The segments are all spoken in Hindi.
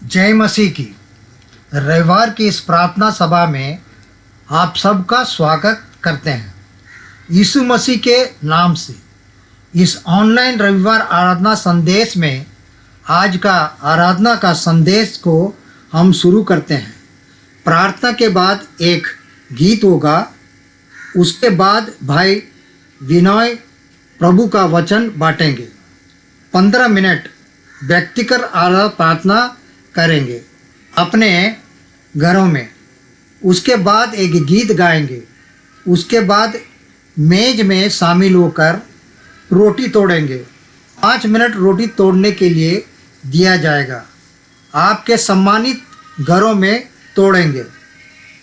जय मसीह की। रविवार की इस प्रार्थना सभा में आप सबका स्वागत करते हैं यीशु मसीह के नाम से। इस ऑनलाइन रविवार आराधना संदेश में आज का आराधना का संदेश को हम शुरू करते हैं। प्रार्थना के बाद एक गीत होगा, उसके बाद भाई विनय प्रभु का वचन बांटेंगे। 15 मिनट व्यक्तिगत आराधना प्रार्थना करेंगे अपने घरों में। उसके बाद एक गीत गाएंगे। उसके बाद मेज में शामिल होकर रोटी तोड़ेंगे। 5 मिनट रोटी तोड़ने के लिए दिया जाएगा। आपके सम्मानित घरों में तोड़ेंगे।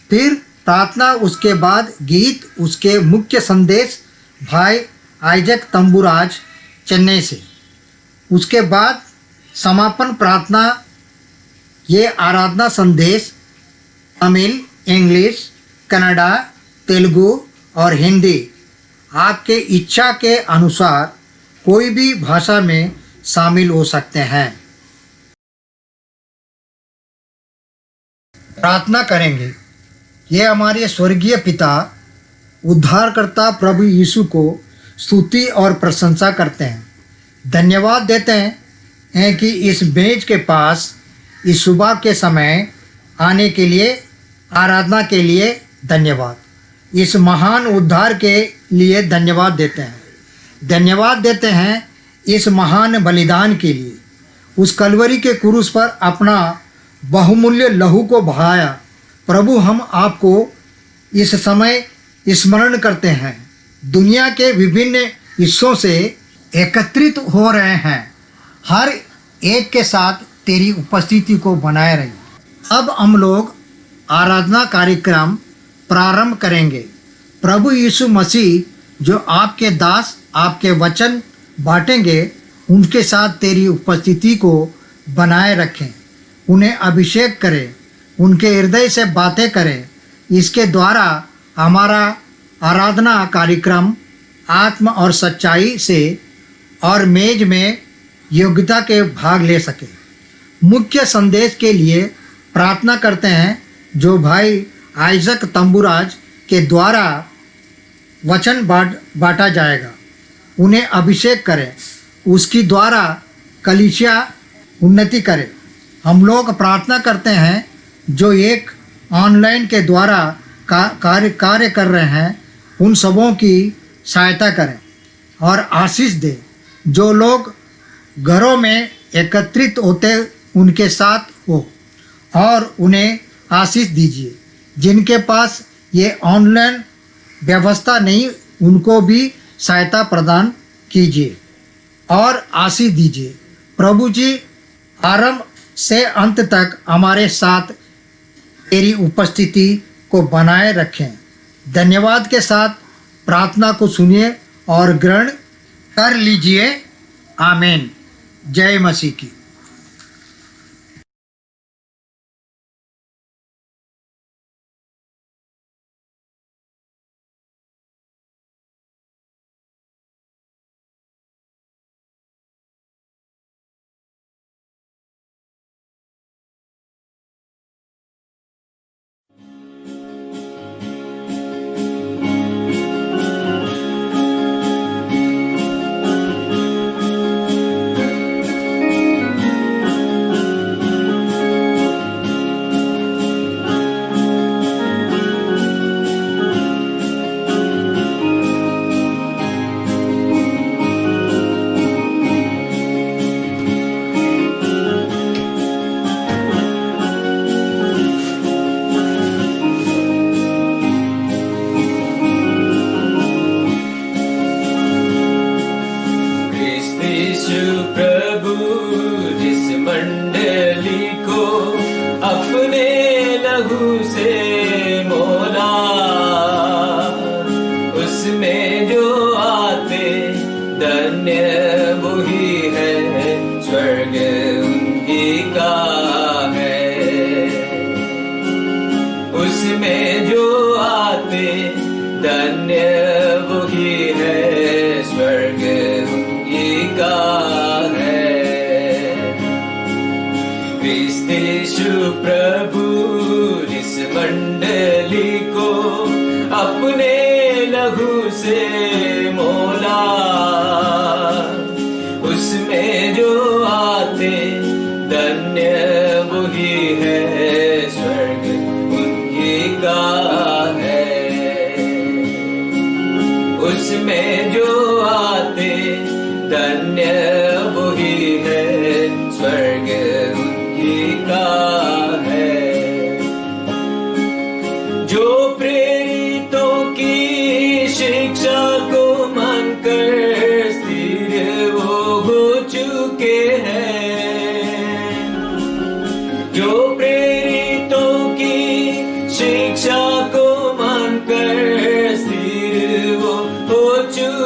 फिर प्रार्थना, उसके बाद गीत, उसके मुख्य संदेश भाई आइजक तंबुराज चेन्नई से। उसके बाद समापन प्रार्थना। ये आराधना संदेश तमिल, इंग्लिश, कन्नड़ा, तेलुगु और हिंदी आपके इच्छा के अनुसार कोई भी भाषा में शामिल हो सकते हैं। प्रार्थना करेंगे। ये हमारे स्वर्गीय पिता उद्धारकर्ता प्रभु यीशु को स्तुति और प्रशंसा करते हैं। धन्यवाद देते हैं कि इस मेज के पास इस सुबह के समय आने के लिए, आराधना के लिए धन्यवाद। इस महान उद्धार के लिए धन्यवाद देते हैं। धन्यवाद देते हैं इस महान बलिदान के लिए। उस कलवरी के क्रूस पर अपना बहुमूल्य लहू को बहाया। प्रभु, हम आपको इस समय स्मरण करते हैं। दुनिया के विभिन्न हिस्सों से एकत्रित हो रहे हैं। हर एक के साथ तेरी उपस्थिति को बनाए रही। अब हम लोग आराधना कार्यक्रम प्रारंभ करेंगे। प्रभु यीशु मसीह जो आपके दास आपके वचन बांटेंगे, उनके साथ तेरी उपस्थिति को बनाए रखें। उन्हें अभिषेक करें, उनके हृदय से बातें करें। इसके द्वारा हमारा आराधना कार्यक्रम आत्म और सच्चाई से और मेज में योग्यता के भाग ले सके। मुख्य संदेश के लिए प्रार्थना करते हैं जो भाई आइजक तंबुराज के द्वारा वचन बांटा जाएगा। उन्हें अभिषेक करें, उसकी द्वारा कलीसिया उन्नति करे। हम लोग प्रार्थना करते हैं जो एक ऑनलाइन के द्वारा कार्य कर रहे हैं, उन सबों की सहायता करें और आशीष दें। जो लोग घरों में एकत्रित होते उनके साथ हो और उन्हें आशीष दीजिए। जिनके पास ये ऑनलाइन व्यवस्था नहीं, उनको भी सहायता प्रदान कीजिए और आशीष दीजिए। प्रभु जी, आरंभ से अंत तक हमारे साथ तेरी उपस्थिति को बनाए रखें। धन्यवाद के साथ प्रार्थना को सुनिए और ग्रहण कर लीजिए। आमीन। जय मसीह की। उसमें जो आते धन्य वही है, स्वर्ग उनकी का है। क्रिस्ती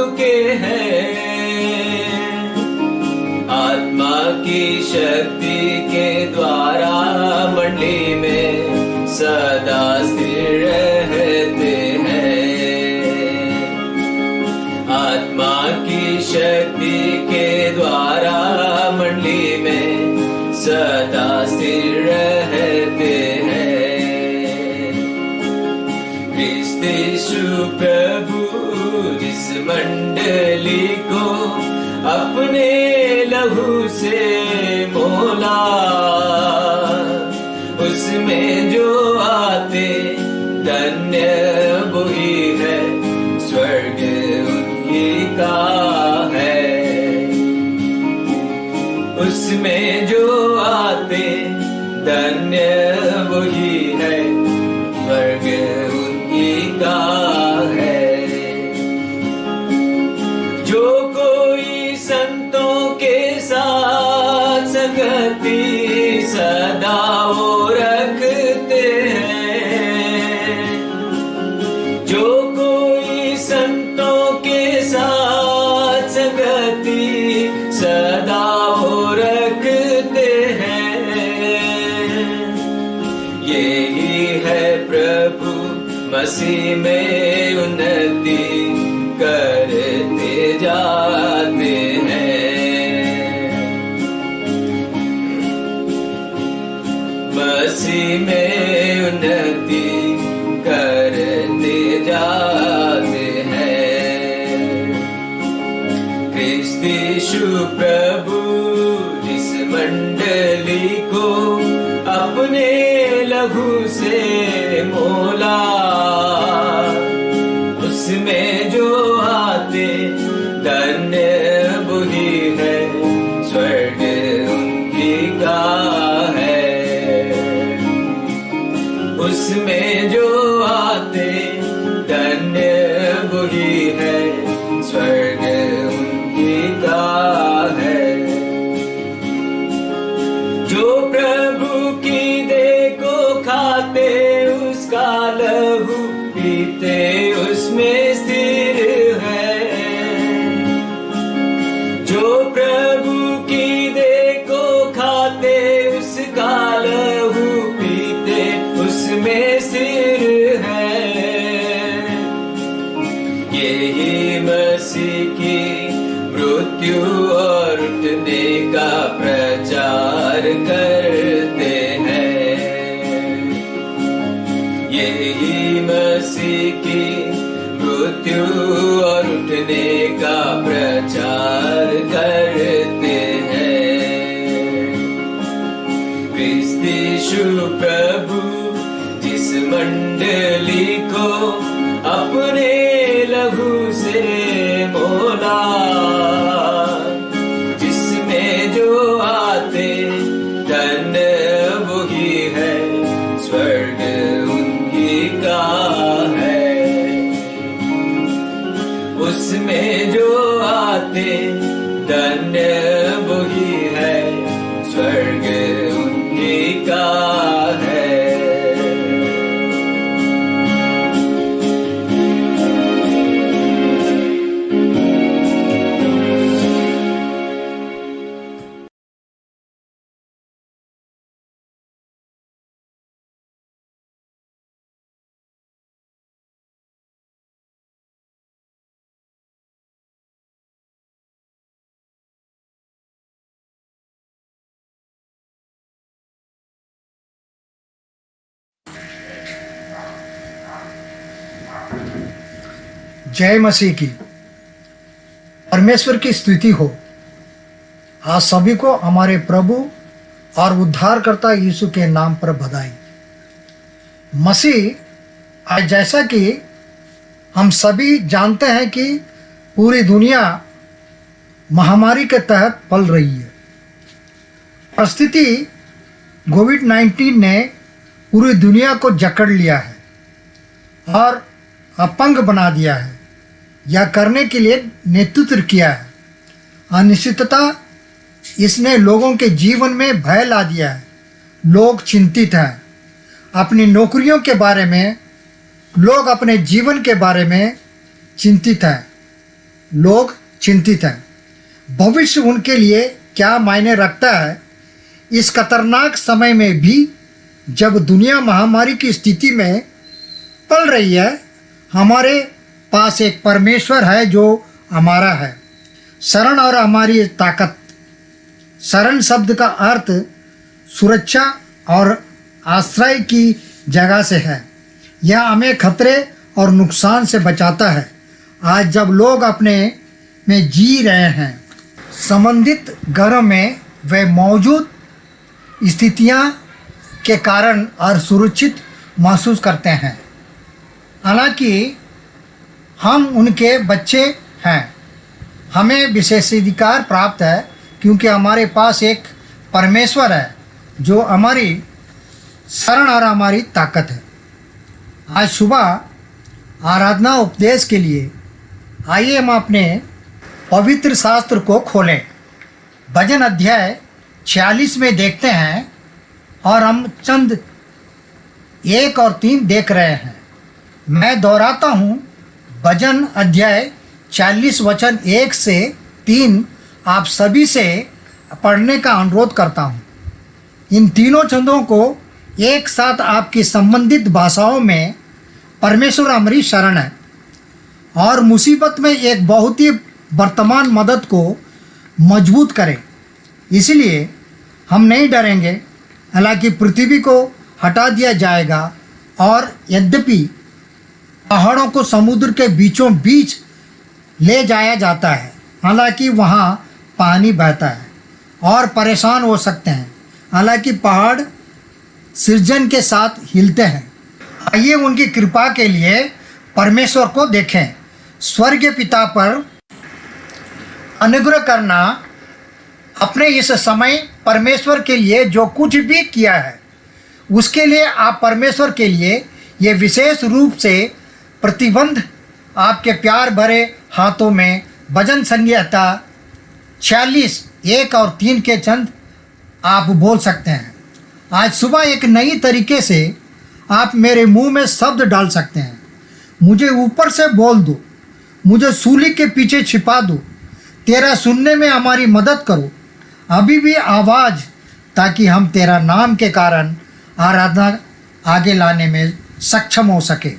के हैं। आत्मा की शक्ति के द्वारा मंडली में सदा स्थिर रहते हैं। आत्मा की शक्ति के द्वारा मंडली में सदा स्थिर रहते हैं। क्रिस्त यीशु प्रभु जिस मंडली को अपने लहू से मोला, उसमें जो आते धन्य वही है, स्वर्ग उनकी का है। उसमें जो आते धन्य वही है, स्वर्ग उनकी का है। जो कोई संतों के साथ संगति सदा वो रखते हैं। जो कोई संतों के साथ संगति सदा वो रखते हैं। यही है प्रभु मसीह में उन्नति करते जाते हैं। मसीह में उन्नति करते जाते हैं। क्रिस्त यीशु प्रभु जिस मंडली को अपने लहू से मोला, उसमें जो आते धन्य वही है, स्वर्ग उनकी का है। उसमें जो आते धन्य वही है, स्वर्ग उनकी का है। जो प्रभु की देह को खाते उसका लहू पीते उसमें स्थिर है। जो प्रभु की देह को खाते उसका लहू पीते उसमें स्थिर है। यही मसीह की मृत्यु और उठने का प्रचार करते हैं। यही मसीह की मृत्यु और उठने का प्रचार करते हैं। क्रिस्त यीशु प्रभु जिस मंडली को अपने लहू से मोला, जिसमें जो आते धन्य वही है, स्वर्ग उनकी का है। उसमें जो आते धन्य वही है, स्वर्ग उनकी का है। जय मसीह की। परमेश्वर की स्तुति हो। आज सभी को हमारे प्रभु और उद्धारकर्ता यीशु के नाम पर बधाई। मसीह आज जैसा कि हम सभी जानते हैं कि पूरी दुनिया महामारी के तहत पल रही है। परिस्थिति कोविड-19 ने पूरी दुनिया को जकड़ लिया है और अपंग बना दिया है। यह करने के लिए नेतृत्व किया है। अनिश्चितता इसने लोगों के जीवन में भय ला दिया है। लोग चिंतित हैं अपनी नौकरियों के बारे में, लोग अपने जीवन के बारे में चिंतित हैं। लोग चिंतित हैं। भविष्य उनके लिए क्या मायने रखता है इस खतरनाक समय में भी, जब दुनिया महामारी की स्थिति में पल रही है। हमारे पास एक परमेश्वर है जो हमारा है, शरण और हमारी ताकत। शरण शब्द का अर्थ सुरक्षा और आश्रय की जगह से है। यह हमें खतरे और नुकसान से बचाता है। आज जब लोग अपने में जी रहे हैं, संबंधित घरों में वे मौजूद स्थितियां के कारण असुरक्षित महसूस करते हैं। हालांकि हम उनके बच्चे हैं, हमें विशेषाधिकार प्राप्त है, क्योंकि हमारे पास एक परमेश्वर है जो हमारी शरण और हमारी ताकत है। आज सुबह आराधना उपदेश के लिए आइए हम अपने पवित्र शास्त्र को खोलें। भजन अध्याय 46 में देखते हैं और हम चंद 1 और 3 देख रहे हैं। मैं दोहराता हूँ, भजन अध्याय 40 वचन 1 से 3 आप सभी से पढ़ने का अनुरोध करता हूँ। इन तीनों चंदों को एक साथ आपकी संबंधित भाषाओं में परमेश्वर हमारी शरण है और मुसीबत में एक बहुत ही वर्तमान मदद को मजबूत करें। इसलिए हम नहीं डरेंगे, हालांकि पृथ्वी को हटा दिया जाएगा और यद्यपि पहाड़ों को समुद्र के बीचों बीच ले जाया जाता है, हालांकि वहाँ पानी बहता है और परेशान हो सकते हैं, हालांकि पहाड़ सृजन के साथ हिलते हैं। आइए उनकी कृपा के लिए परमेश्वर को देखें। स्वर्गीय पिता पर अनुग्रह करना। अपने इस समय परमेश्वर के लिए जो कुछ भी किया है उसके लिए आप परमेश्वर के लिए ये विशेष रूप से प्रतिबंध आपके प्यार भरे हाथों में भजन संहिता 46 1 और 3 के चंद आप बोल सकते हैं। आज सुबह एक नई तरीके से आप मेरे मुंह में शब्द डाल सकते हैं। मुझे ऊपर से बोल दो, मुझे सूली के पीछे छिपा दो, तेरा सुनने में हमारी मदद करो अभी भी आवाज़, ताकि हम तेरा नाम के कारण आराधना आगे लाने में सक्षम हो सके।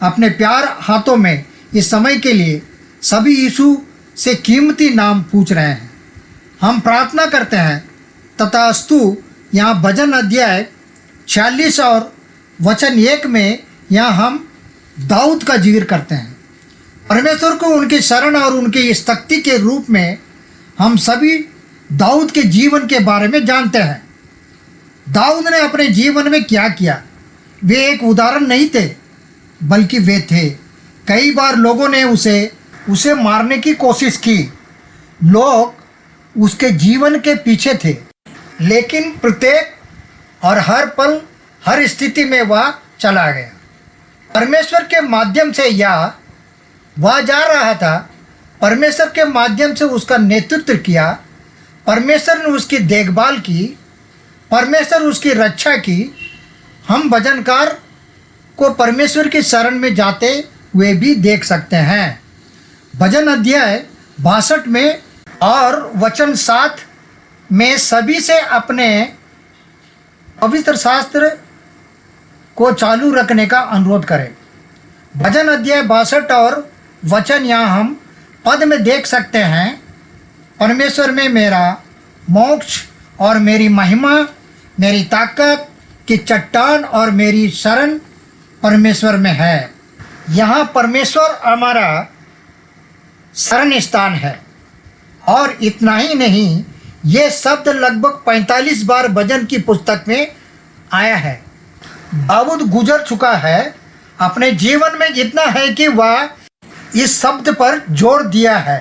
अपने प्यार हाथों में इस समय के लिए सभी यीशु से कीमती नाम पूछ रहे हैं। हम प्रार्थना करते हैं तथास्तु। यहाँ भजन अध्याय 46 और वचन 1 में यहाँ हम दाऊद का जिक्र करते हैं। परमेश्वर को उनकी शरण और उनकी इस तख्ती के रूप में हम सभी दाऊद के जीवन के बारे में जानते हैं। दाऊद ने अपने जीवन में क्या किया? वे एक उदाहरण नहीं थे, बल्कि वे थे। कई बार लोगों ने उसे मारने की कोशिश की। लोग उसके जीवन के पीछे थे, लेकिन प्रत्येक और हर पल हर स्थिति में वह चला गया। परमेश्वर के माध्यम से वह जा रहा था। परमेश्वर के माध्यम से उसका नेतृत्व किया। परमेश्वर ने उसकी देखभाल की। परमेश्वर उसकी रक्षा की। हम भजनकार को परमेश्वर की शरण में जाते हुए भी देख सकते हैं। भजन अध्याय 62 में और वचन 7 में सभी से अपने पवित्र शास्त्र को चालू रखने का अनुरोध करें। भजन अध्याय 62 और वचन यहाँ हम पद में देख सकते हैं। परमेश्वर में मेरा मोक्ष और मेरी महिमा, मेरी ताकत की चट्टान और मेरी शरण परमेश्वर में है। यहाँ परमेश्वर हमारा शरण स्थान है। और इतना ही नहीं, ये शब्द लगभग 45 बार भजन की पुस्तक में आया है। दाऊद गुजर चुका है। अपने जीवन में इतना है कि वह इस शब्द पर जोर दिया है।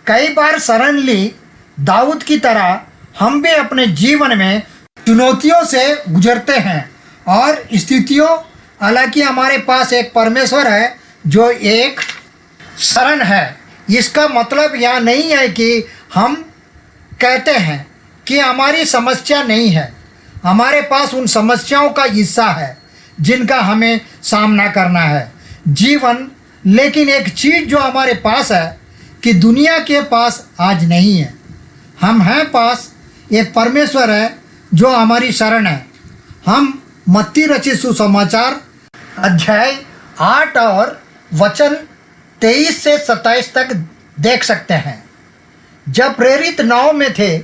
कई बार शरण ली। दाऊद की तरह हम भी अपने जीवन में चुनौतियों से गुजरते हैं और स्थितियों, हालांकि हमारे पास एक परमेश्वर है जो एक शरण है। इसका मतलब यह नहीं है कि हम कहते हैं कि हमारी समस्या नहीं है। हमारे पास उन समस्याओं का हिस्सा है जिनका हमें सामना करना है जीवन। लेकिन एक चीज़ जो हमारे पास है कि दुनिया के पास आज नहीं है। हम हैं पास एक परमेश्वर है जो हमारी शरण है। हम मत्ती रचित सुसमाचार अध्याय 8 और वचन 23 से 27 तक देख सकते हैं। जब प्रेरित नाव में थे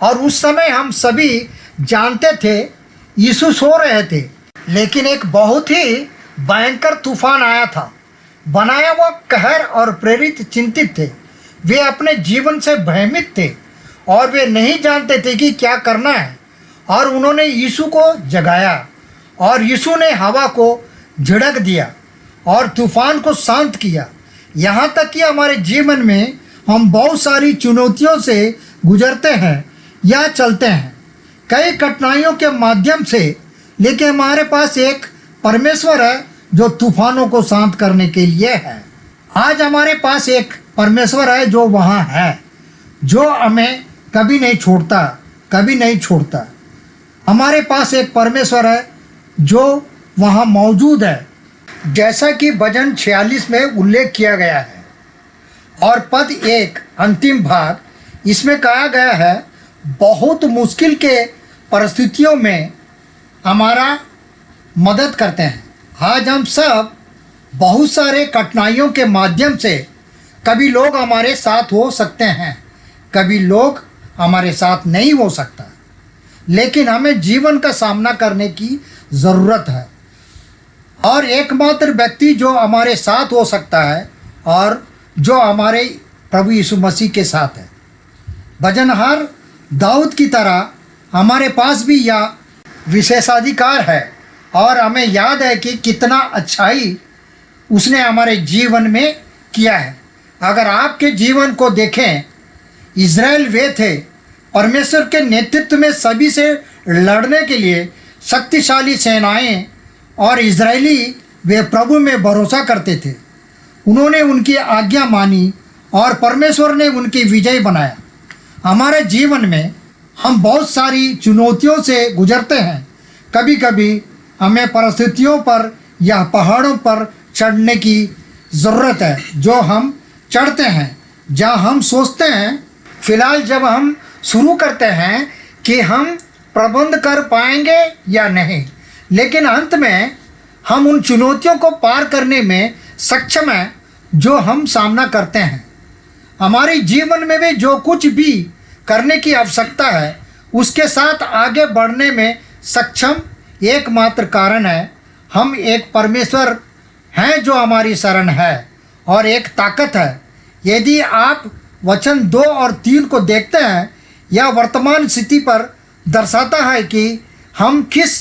और उस समय हम सभी जानते थे यीशु सो रहे थे, लेकिन एक बहुत ही भयंकर तूफान आया था। बनाया हुआ कहर और प्रेरित चिंतित थे। वे अपने जीवन से भयभीत थे और वे नहीं जानते थे कि क्या करना है। और उन्होंने यीशु को जगाया और यीशु ने हवा को झिड़क दिया और तूफान को शांत किया। यहाँ तक कि हमारे जीवन में हम बहुत सारी चुनौतियों से गुजरते हैं या चलते हैं, कई कठिनाइयों के माध्यम से, लेकिन हमारे पास एक परमेश्वर है जो तूफानों को शांत करने के लिए है। आज हमारे पास एक परमेश्वर है जो वहाँ है, जो हमें कभी नहीं छोड़ता, कभी नहीं छोड़ता। हमारे पास एक परमेश्वर है जो वहाँ मौजूद है, जैसा कि भजन 46 में उल्लेख किया गया है। और पद 1 अंतिम भाग इसमें कहा गया है, बहुत मुश्किल के परिस्थितियों में हमारा मदद करते हैं। आज हम सब बहुत सारे कठिनाइयों के माध्यम से, कभी लोग हमारे साथ हो सकते हैं, कभी लोग हमारे साथ नहीं हो सकता, लेकिन हमें जीवन का सामना करने की ज़रूरत है। और एकमात्र व्यक्ति जो हमारे साथ हो सकता है और जो हमारे प्रभु यीशु मसीह के साथ है। भजनहार दाऊद की तरह हमारे पास भी यह विशेषाधिकार है और हमें याद है कि कितना अच्छाई उसने हमारे जीवन में किया है। अगर आपके जीवन को देखें, इज़राइल वे थे परमेश्वर के नेतृत्व में सभी से लड़ने के लिए शक्तिशाली सेनाएं, और इजरायली वे प्रभु में भरोसा करते थे। उन्होंने उनकी आज्ञा मानी और परमेश्वर ने उनकी विजय बनाया। हमारे जीवन में हम बहुत सारी चुनौतियों से गुजरते हैं। कभी कभी हमें परिस्थितियों पर या पहाड़ों पर चढ़ने की ज़रूरत है, जो हम चढ़ते हैं जहाँ हम सोचते हैं फिलहाल जब हम शुरू करते हैं कि हम प्रबंध कर पाएंगे या नहीं, लेकिन अंत में हम उन चुनौतियों को पार करने में सक्षम हैं जो हम सामना करते हैं। हमारे जीवन में भी जो कुछ भी करने की आवश्यकता है, उसके साथ आगे बढ़ने में सक्षम एकमात्र कारण है, हम एक परमेश्वर हैं जो हमारी शरण है और एक ताकत है। यदि आप वचन 2 और 3 को देखते हैं, यह वर्तमान स्थिति पर दर्शाता है कि हम किस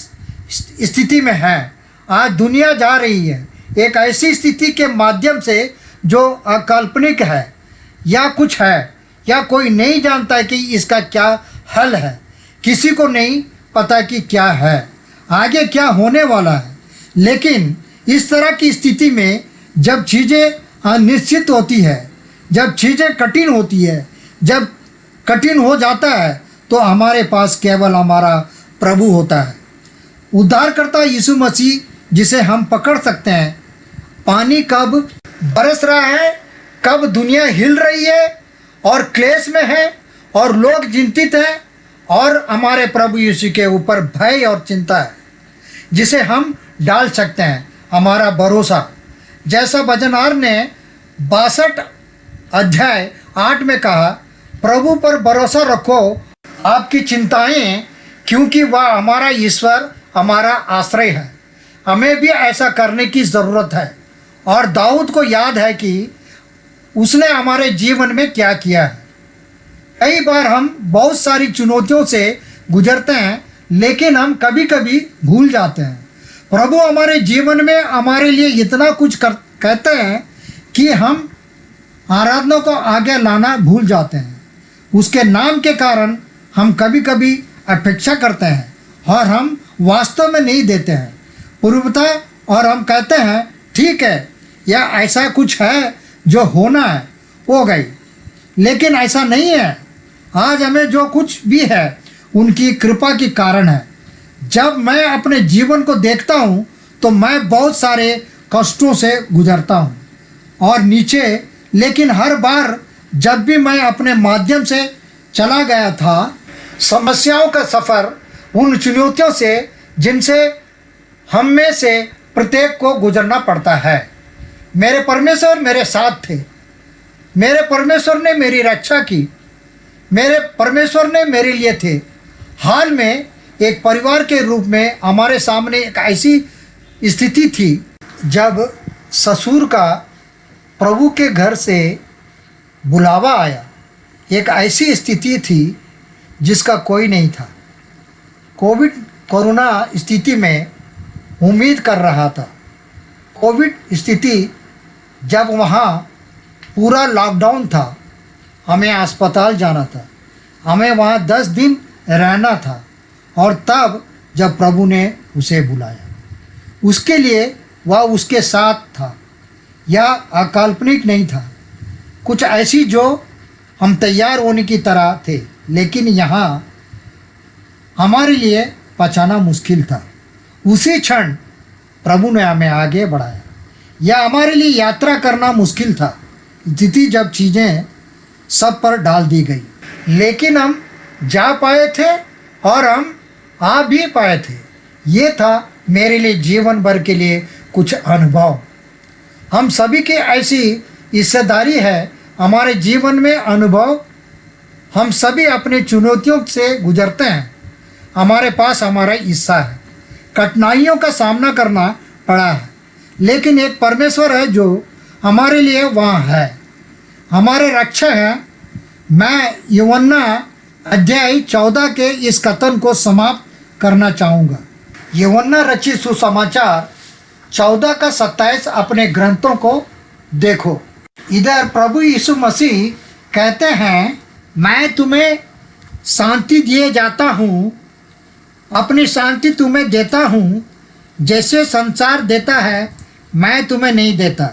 स्थिति में हैं। आज दुनिया जा रही है एक ऐसी स्थिति के माध्यम से जो अकाल्पनिक है या कुछ है, या कोई नहीं जानता है कि इसका क्या हल है। किसी को नहीं पता कि क्या है, आगे क्या होने वाला है। लेकिन इस तरह की स्थिति में जब चीज़ें अनिश्चित होती है, जब चीज़ें कठिन होती है, जब कठिन हो जाता है, तो हमारे पास केवल हमारा प्रभु होता है, उद्धारकर्ता यीशु मसीह, जिसे हम पकड़ सकते हैं। पानी कब बरस रहा है, कब दुनिया हिल रही है और क्लेश में है और लोग चिंतित हैं, और हमारे प्रभु यीशु के ऊपर भय और चिंता है जिसे हम डाल सकते हैं हमारा भरोसा। जैसा भजनहार ने 62 अध्याय 8 में कहा, प्रभु पर भरोसा रखो आपकी चिंताएं, क्योंकि वह हमारा ईश्वर, हमारा आश्रय है। हमें भी ऐसा करने की ज़रूरत है। और दाऊद को याद है कि उसने हमारे जीवन में क्या किया है। कई बार हम बहुत सारी चुनौतियों से गुजरते हैं, लेकिन हम कभी कभी भूल जाते हैं। प्रभु हमारे जीवन में हमारे लिए इतना कुछ कहते हैं कि हम आराधना को आगे लाना भूल जाते हैं। उसके नाम के कारण हम कभी कभी अपेक्षा करते हैं और हम वास्तव में नहीं देते हैं पूर्वता, और हम कहते हैं ठीक है, या ऐसा कुछ है जो होना है हो गई, लेकिन ऐसा नहीं है। आज हमें जो कुछ भी है उनकी कृपा के कारण है। जब मैं अपने जीवन को देखता हूँ तो मैं बहुत सारे कष्टों से गुजरता हूँ और नीचे, लेकिन हर बार जब भी मैं अपने माध्यम से चला गया था, समस्याओं का सफ़र उन चुनौतियों से जिनसे हम में से प्रत्येक को गुजरना पड़ता है, मेरे परमेश्वर मेरे साथ थे। मेरे परमेश्वर ने मेरी रक्षा की। मेरे परमेश्वर ने मेरे लिए थे। हाल में एक परिवार के रूप में हमारे सामने एक ऐसी स्थिति थी जब ससुर का प्रभु के घर से बुलावा आया। एक ऐसी स्थिति थी जिसका कोई नहीं था। कोरोना स्थिति में उम्मीद कर रहा था। कोविड स्थिति जब वहाँ पूरा लॉकडाउन था, हमें अस्पताल जाना था, हमें वहाँ 10 दिन रहना था। और तब जब प्रभु ने उसे बुलाया, उसके लिए वह उसके साथ था। यह अकाल्पनिक नहीं था, कुछ ऐसी जो हम तैयार होने की तरह थे, लेकिन यहाँ हमारे लिए पहचाना मुश्किल था। उसी क्षण प्रभु ने हमें आगे बढ़ाया। यह हमारे लिए यात्रा करना मुश्किल था, स्थिति जब चीज़ें सब पर डाल दी गई, लेकिन हम जा पाए थे और हम आ भी पाए थे। ये था मेरे लिए जीवन भर के लिए कुछ अनुभव। हम सभी की ऐसी हिस्सेदारी है हमारे जीवन में अनुभव। हम सभी अपनी चुनौतियों से गुजरते हैं। हमारे पास हमारा हिस्सा है। कठिनाइयों का सामना करना पड़ा है, लेकिन एक परमेश्वर है जो हमारे लिए वहाँ है, हमारे रक्षक है। मैं यूहन्ना अध्याय 14 के इस कथन को समाप्त करना चाहूँगा। यूहन्ना रचित सुसमाचार 14 का 27 अपने ग्रंथों को देखो। इधर प्रभु यीशु मसीह कहते हैं, मैं तुम्हें शांति दिए जाता हूँ, अपनी शांति तुम्हें देता हूँ। जैसे संसार देता है मैं तुम्हें नहीं देता।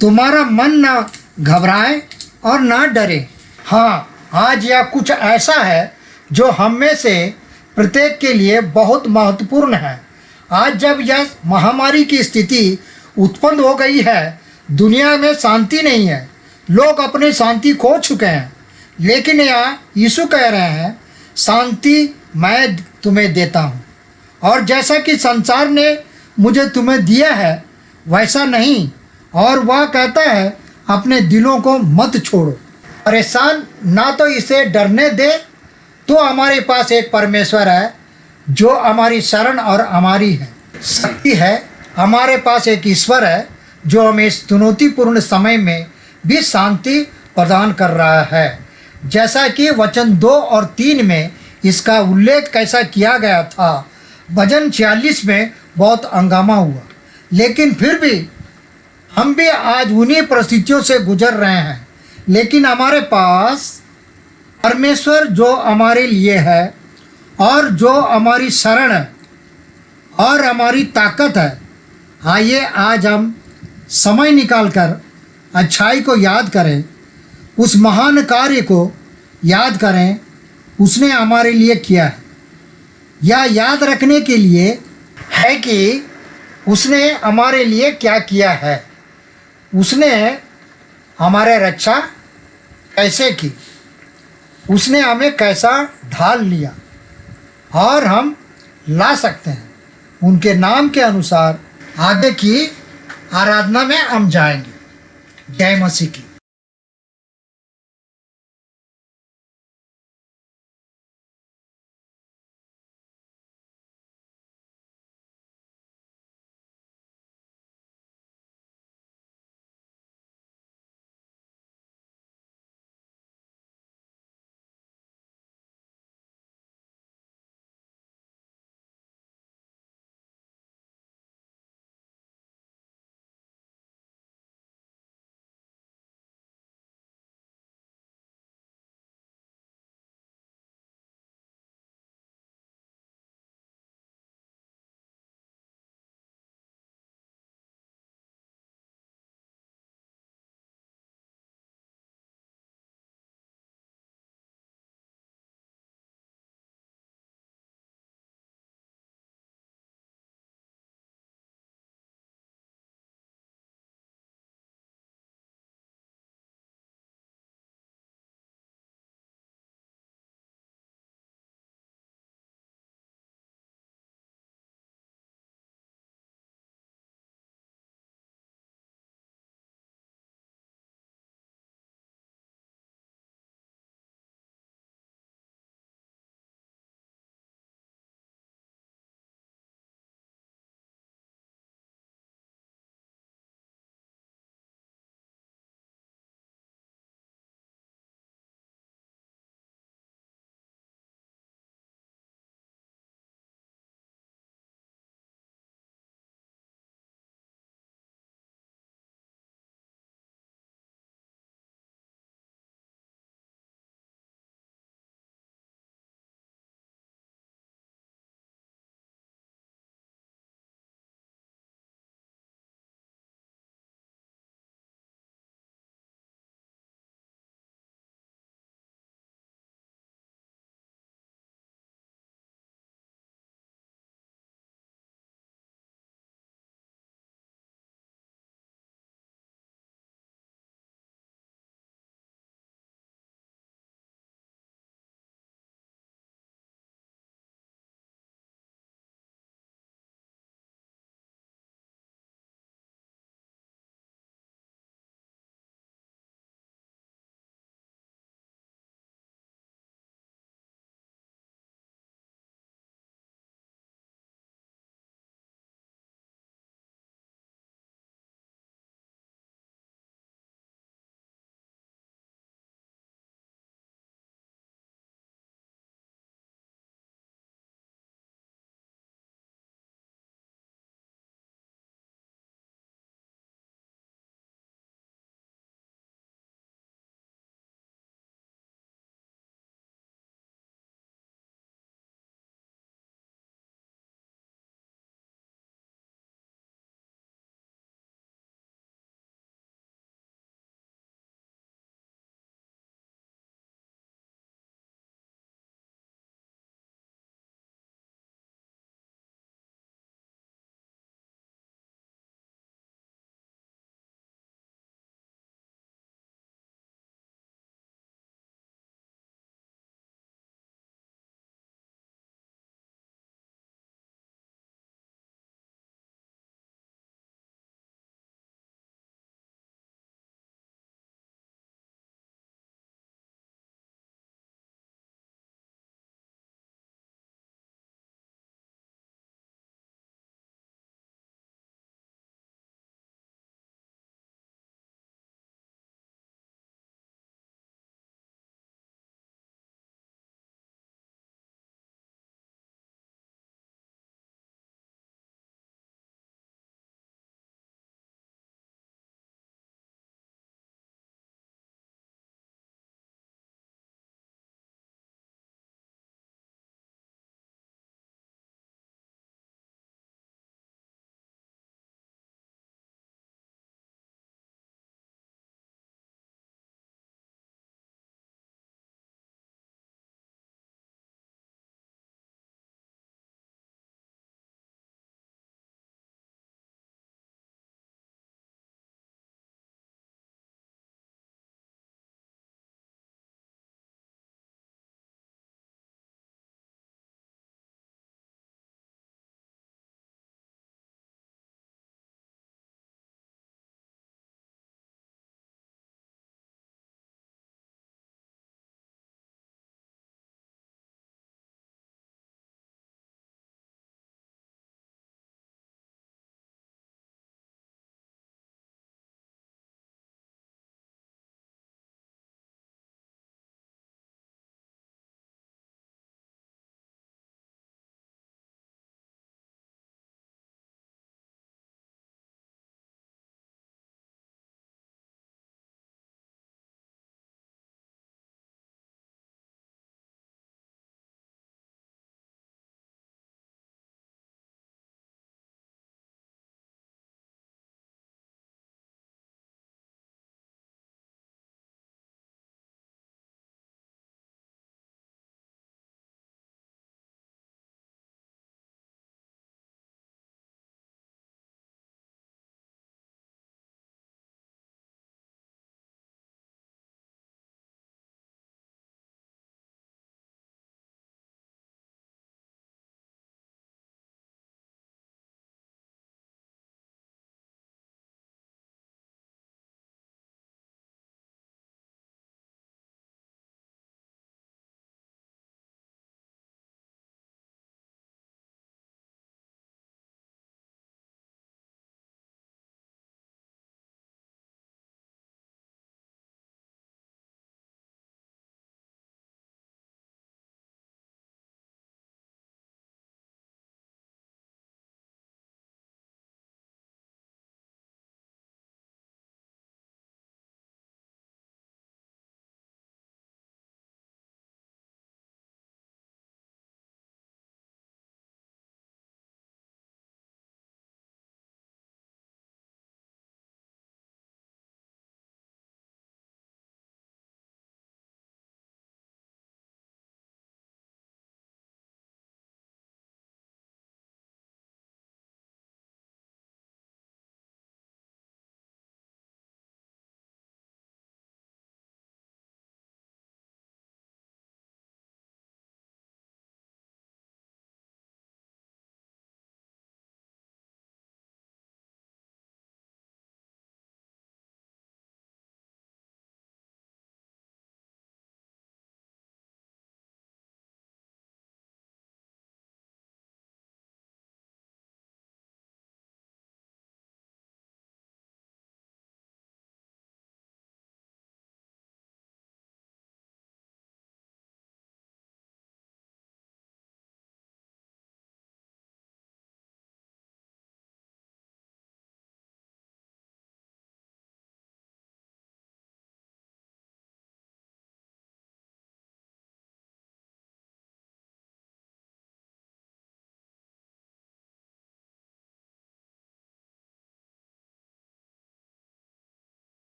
तुम्हारा मन न घबराए और न डरे। हाँ, आज यह कुछ ऐसा है जो हम में से प्रत्येक के लिए बहुत महत्वपूर्ण है। आज जब यह महामारी की स्थिति उत्पन्न हो गई है, दुनिया में शांति नहीं है, लोग अपनी शांति खो चुके हैं। लेकिन यहाँ यीशु कह रहे हैं, शांति मैं तुम्हें देता हूँ, और जैसा कि संसार ने मुझे तुम्हें दिया है वैसा नहीं। और वह कहता है, अपने दिलों को मत छोड़ो, परेशान ना तो इसे डरने दे। तो हमारे पास एक परमेश्वर है जो हमारी शरण और हमारी है शक्ति है। हमारे पास एक ईश्वर है जो हमें इस चुनौतीपूर्ण समय में भी शांति प्रदान कर रहा है। जैसा कि वचन 2 और 3 में इसका उल्लेख कैसा किया गया था। भजन 46 में बहुत हंगामा हुआ, लेकिन फिर भी हम भी आज उन्हीं परिस्थितियों से गुजर रहे हैं। लेकिन हमारे पास परमेश्वर जो हमारे लिए है और जो हमारी शरण है और हमारी ताकत है। आइए आज हम समय निकालकर अच्छाई को याद करें, उस महान कार्य को याद करें उसने हमारे लिए किया है। यह याद रखने के लिए है कि उसने हमारे लिए क्या किया है। उसने हमारे रक्षा कैसे की, उसने हमें कैसा ढाल लिया, और हम ला सकते हैं। उनके नाम के अनुसार आगे की आराधना में हम जाएंगे। जय मसीह की।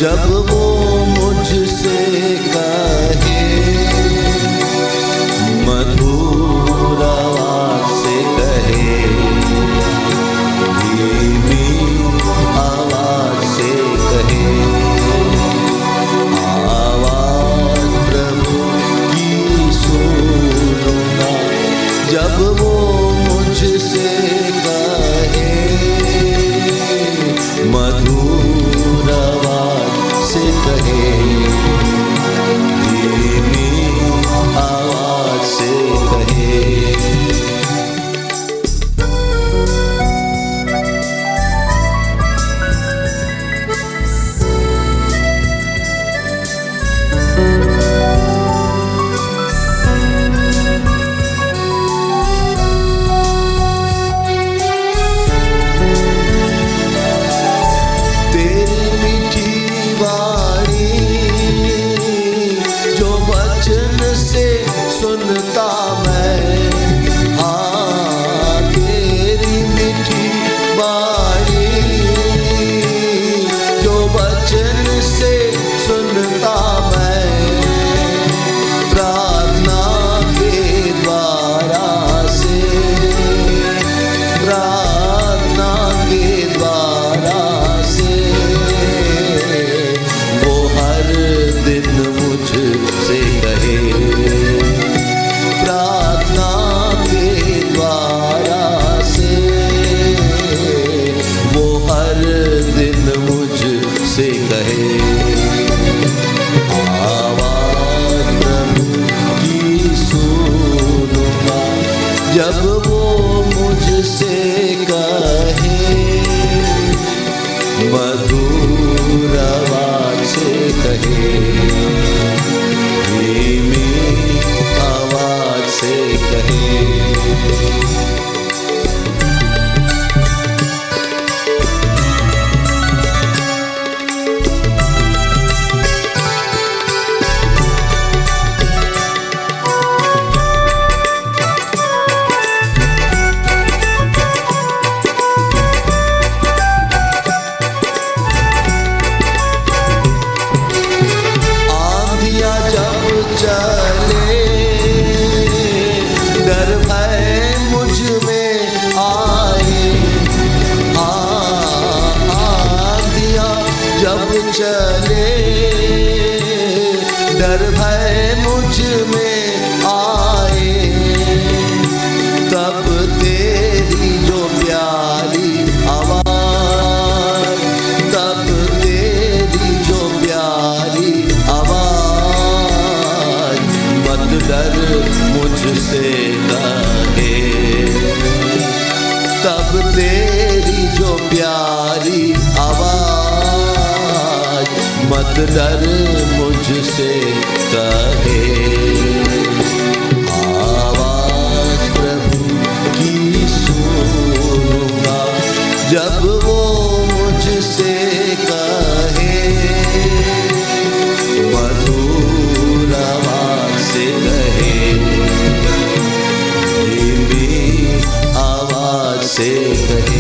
जब वो मुझसे कहे, मधुर आवाज से कहे, धीमी आवाज से कहे, आवाज प्रभु की सुनूंगा। जब वो मुझसे कहे, मधुर आवाज से कहे, धीमी आवाज से कहे। तेरी मीठी वाणी जो वचन से सुनता मैं, हाँ तेरी मीठी वाणी जो वचन से सुनता मैं, प्रार्थना के द्वारा से, प्रार्थना के द्वारा से वो हर दिन मुझसे कहे, प्रार्थना के द्वारा से वो हर दिन मुझसे कहे, आवाज प्रभु की सुनूंगा। जब वो मुझसे कहे, मधुर आवाज से कहे, धीमी आवाज से कहे। आंधियाँ जब चले, डर भय मुझ में आए, आंधियाँ जब चले, डर भय मुझ में आए, तब तेरी जो प्यारी आवाज, तब तेरी जो प्यारी आवाज, मत डर मुझसे कहे, तब तेरी जो प्यारी आवाज, मत डर मुझसे कहे, आवाज प्रभु की सुनूंगा। जब वो मुझसे कहे, मधुर आवाज से कहे, धीमी आवाज से कहे।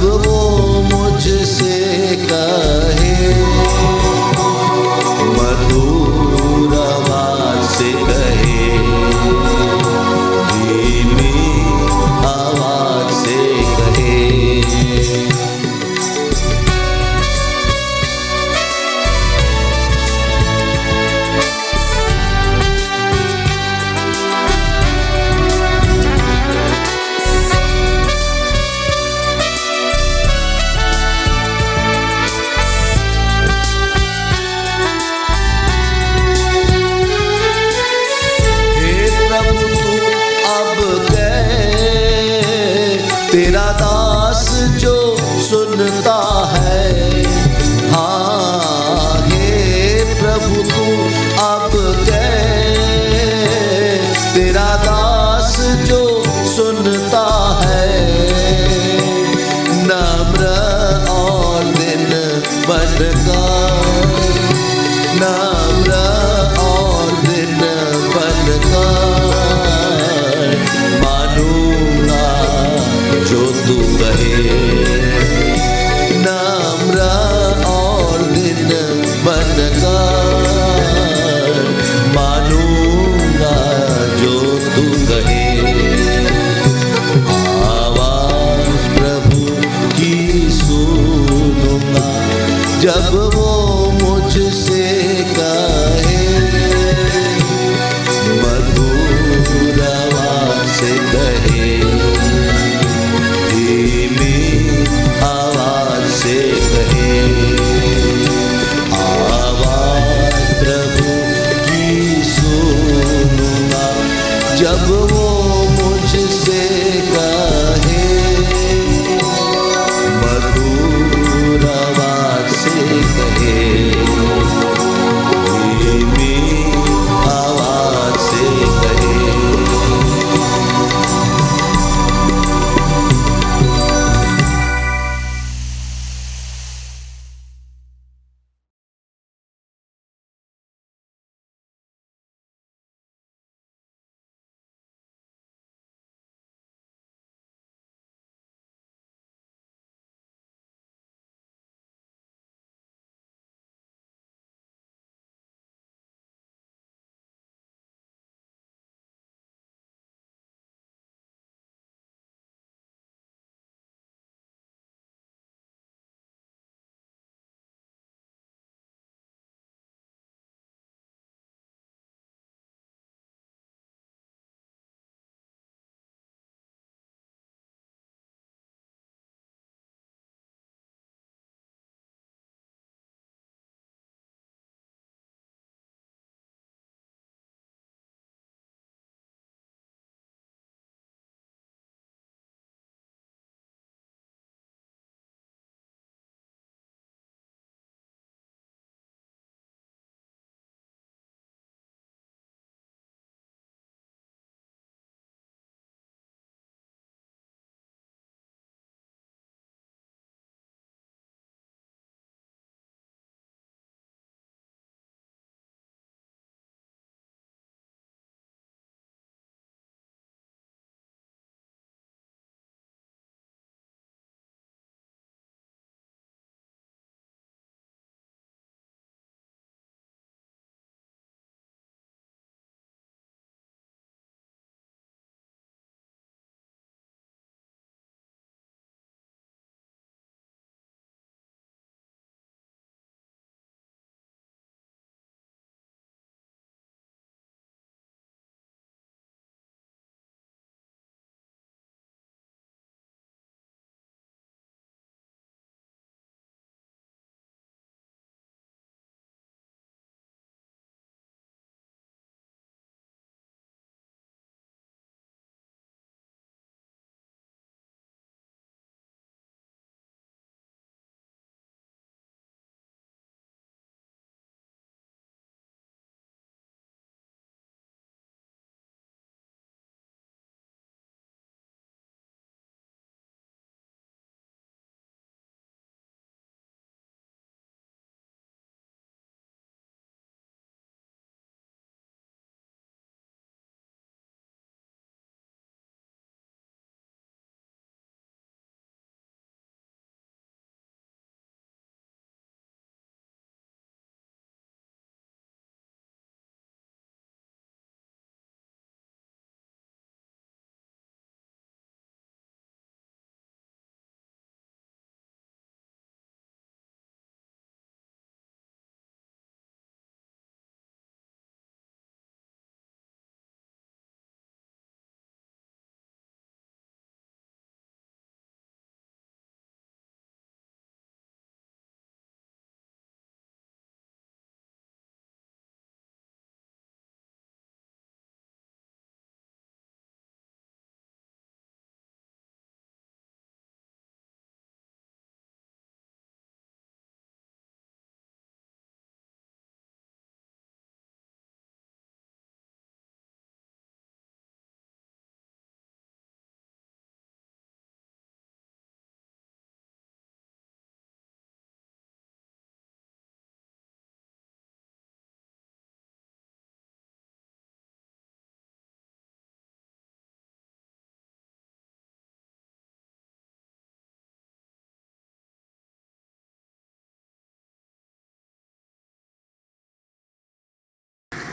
जब वो मुझसे कहे, मधुर आवाज से कहे, धीमी आवाज से कहे। तेरा दास जो सुनता है, हाँ हे प्रभु तू अब कह, तेरा दास जो सुनता है, नम्र और दिन बनकर, नम्र और दिन बनकर मानूंगा जो तू कहे, नम्र और दिन बनकर मानूंगा जो तू कहे। आवाज प्रभु की सुनूंगा जब वो मुझसे कहे, मधुर आवाज से कहे, आवाज से कहे। आवाज प्रभु की सुनूंगा जब वो मुझसे कहे, मधुर आवाज से कहे।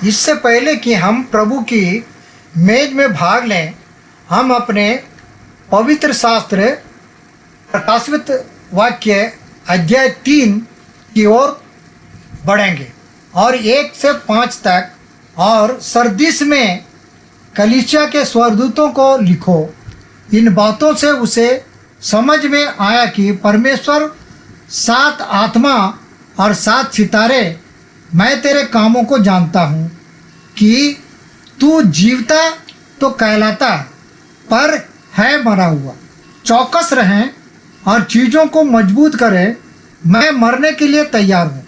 इससे पहले कि हम प्रभु की मेज में भाग लें, हम अपने पवित्र शास्त्र प्रकाशित वाक्य अध्याय 3 की ओर बढ़ेंगे और 1 से 5 तक। और सरदीस में कलीसिया के स्वर्गदूतों को लिखो, इन बातों से उसे समझ में आया कि परमेश्वर 7 आत्मा और 7 सितारे, मैं तेरे कामों को जानता हूँ कि तू जीवता तो कहलाता पर है मरा हुआ। चौकस रहें और चीज़ों को मजबूत करें। मैं मरने के लिए तैयार हूँ,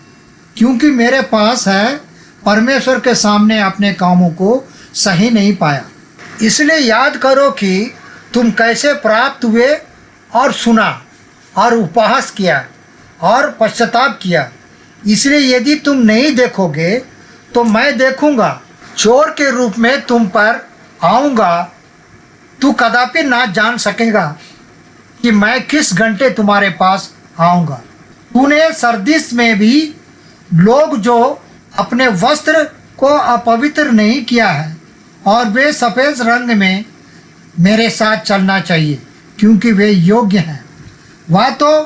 क्योंकि मेरे पास है परमेश्वर के सामने अपने कामों को सही नहीं पाया। इसलिए याद करो कि तुम कैसे प्राप्त हुए और सुना और उपहास किया और पश्चाताप किया। इसलिए यदि तुम नहीं देखोगे तो मैं देखूंगा, चोर के रूप में तुम पर आऊँगा। तू कदापि ना जान सकेगा कि मैं किस घंटे तुम्हारे पास आऊँगा। तूने सरदीस में भी लोग जो अपने वस्त्र को अपवित्र नहीं किया है और वे सफ़ेद रंग में मेरे साथ चलना चाहिए, क्योंकि वे योग्य हैं। वह तो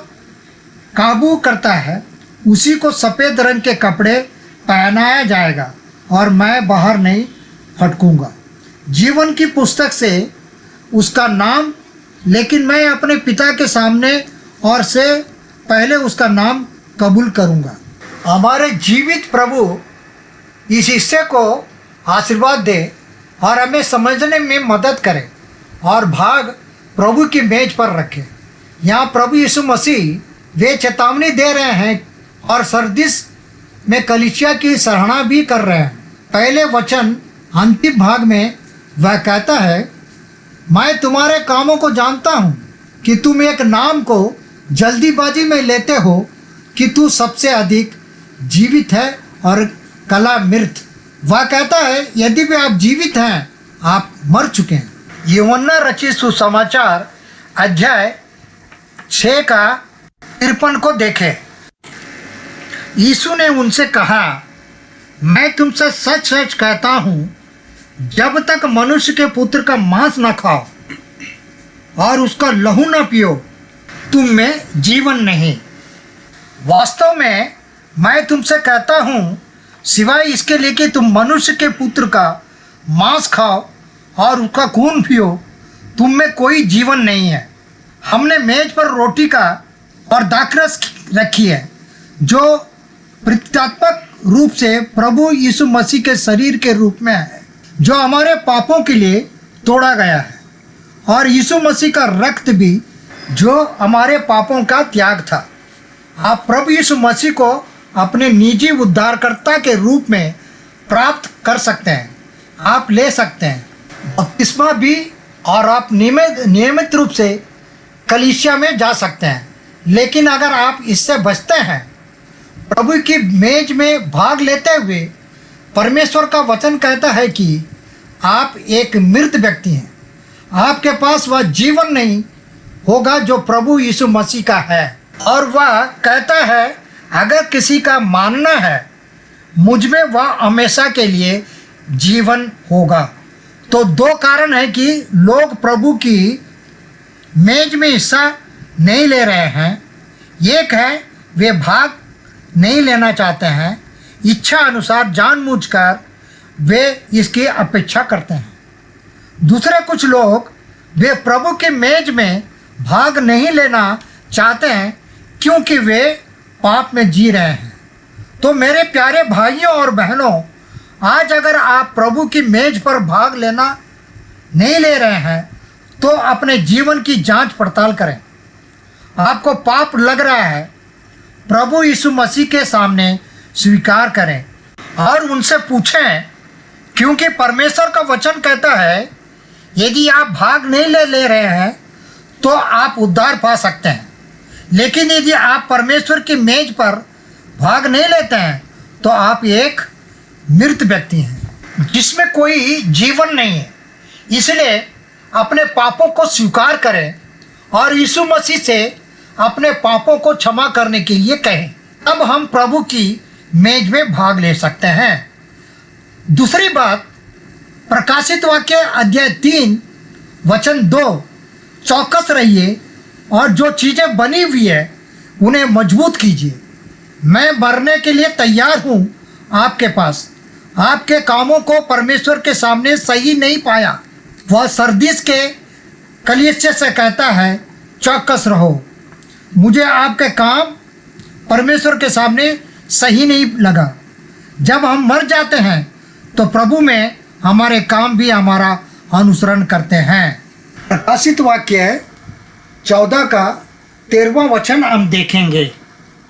काबू करता है, उसी को सफ़ेद रंग के कपड़े पहनाया जाएगा और मैं बाहर नहीं फटकूंगा जीवन की पुस्तक से उसका नाम, लेकिन मैं अपने पिता के सामने और से पहले उसका नाम कबूल करूंगा। हमारे जीवित प्रभु इस हिस्से को आशीर्वाद दे और हमें समझने में मदद करे और भाग प्रभु की मेज पर रखे। यहाँ प्रभु यीशु मसीह वे चेतावनी दे रहे हैं और सरदीस में कलीसिया की सराहना भी कर रहे हैं। पहले वचन अंतिम भाग में वह कहता है, मैं तुम्हारे कामों को जानता हूँ कि तुम एक नाम को जल्दीबाजी में लेते हो कि तू सबसे अधिक जीवित है और कला मृत। वह कहता है यदि भी आप जीवित हैं, आप मर चुके हैं। यूहन्ना रचित सुसमाचार अध्याय 6 का 53 को देखें। यीशु ने उनसे कहा, मैं तुमसे सच सच कहता हूँ, जब तक मनुष्य के पुत्र का मांस न खाओ और उसका लहू न पियो, तुम में जीवन नहीं। वास्तव में मैं तुमसे कहता हूँ, सिवाय इसके लिए कि तुम मनुष्य के पुत्र का मांस खाओ और उसका खून पियो, तुम में कोई जीवन नहीं है। हमने मेज पर रोटी का और दाखरस रखी है, जो प्रतीकात्मक रूप से प्रभु यीशु मसीह के शरीर के रूप में है, जो हमारे पापों के लिए तोड़ा गया है, और यीशु मसीह का रक्त भी, जो हमारे पापों का त्याग था। आप प्रभु यीशु मसीह को अपने निजी उद्धारकर्ता के रूप में प्राप्त कर सकते हैं। आप ले सकते हैं बपतिस्मा भी, और आप नियमित रूप से कलीसिया में जा सकते हैं। लेकिन अगर आप इससे बचते हैं, प्रभु की मेज में भाग लेते हुए, परमेश्वर का वचन कहता है कि आप एक मृत व्यक्ति हैं। आपके पास वह जीवन नहीं होगा जो प्रभु यीशु मसीह का है। और वह कहता है, अगर किसी का मानना है मुझ में, वह हमेशा के लिए जीवन होगा। तो 2 कारण है कि लोग प्रभु की मेज में हिस्सा नहीं ले रहे हैं। एक है वे भाग नहीं लेना चाहते हैं, इच्छा अनुसार जानबूझकर वे इसकी अपेक्षा करते हैं। दूसरे कुछ लोग वे प्रभु के मेज में भाग नहीं लेना चाहते हैं क्योंकि वे पाप में जी रहे हैं। तो मेरे प्यारे भाइयों और बहनों, आज अगर आप प्रभु की मेज पर भाग लेना नहीं ले रहे हैं तो अपने जीवन की जांच पड़ताल करें। आपको पाप लग रहा है, प्रभु यीशु मसीह के सामने स्वीकार करें और उनसे पूछें, क्योंकि परमेश्वर का वचन कहता है यदि आप भाग नहीं ले रहे हैं तो आप उद्धार पा सकते हैं। लेकिन यदि आप परमेश्वर की मेज पर भाग नहीं लेते हैं तो आप एक मृत व्यक्ति हैं जिसमें कोई जीवन नहीं है। इसलिए अपने पापों को स्वीकार करें और यीशु मसीह से अपने पापों को क्षमा करने के लिए कहें। अब हम प्रभु की मेज में भाग ले सकते हैं। दूसरी बात, प्रकाशित वाक्य अध्याय 3 वचन 2, चौकस रहिए और जो चीज़ें बनी हुई है उन्हें मजबूत कीजिए। मैं मरने के लिए तैयार हूँ आपके पास। आपके कामों को परमेश्वर के सामने सही नहीं पाया। वह सरदीस के कलीसिया से कहता है, चौकस रहो। मुझे आपके काम परमेश्वर के सामने सही नहीं लगा। जब हम मर जाते हैं तो प्रभु में हमारे काम भी हमारा अनुसरण करते हैं। प्रकाशित वाक्य 14 का 13वां वचन हम देखेंगे।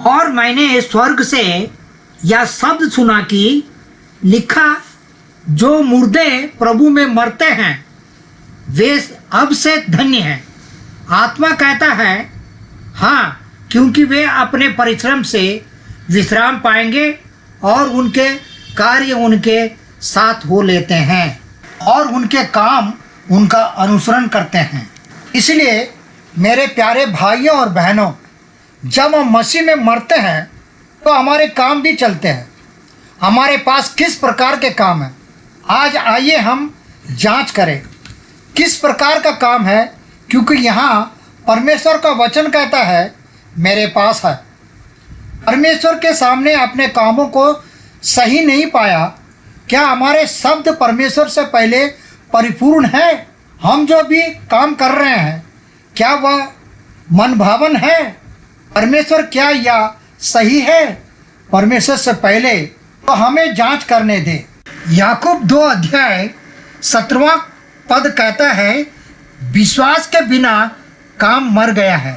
और मैंने स्वर्ग से यह शब्द सुना कि लिखा, जो मुर्दे प्रभु में मरते हैं वे अब से धन्य हैं। आत्मा कहता है हाँ, क्योंकि वे अपने परिश्रम से विश्राम पाएंगे और उनके कार्य उनके साथ हो लेते हैं और उनके काम उनका अनुसरण करते हैं। इसलिए मेरे प्यारे भाइयों और बहनों, जब हम मसीह में मरते हैं तो हमारे काम भी चलते हैं। हमारे पास किस प्रकार के काम हैं, आज आइए हम जांच करें किस प्रकार का काम है, क्योंकि यहाँ परमेश्वर का वचन कहता है मेरे पास है। परमेश्वर के सामने अपने कामों को सही नहीं पाया। क्या हमारे शब्द परमेश्वर से पहले परिपूर्ण है? हम जो भी काम कर रहे हैं क्या वह मनभावन है? परमेश्वर क्या या सही है? परमेश्वर से पहले तो हमें जांच करने दे। याकूब 2 अध्याय 17वां पद कहता है, विश्वास के बिना काम मर गया है।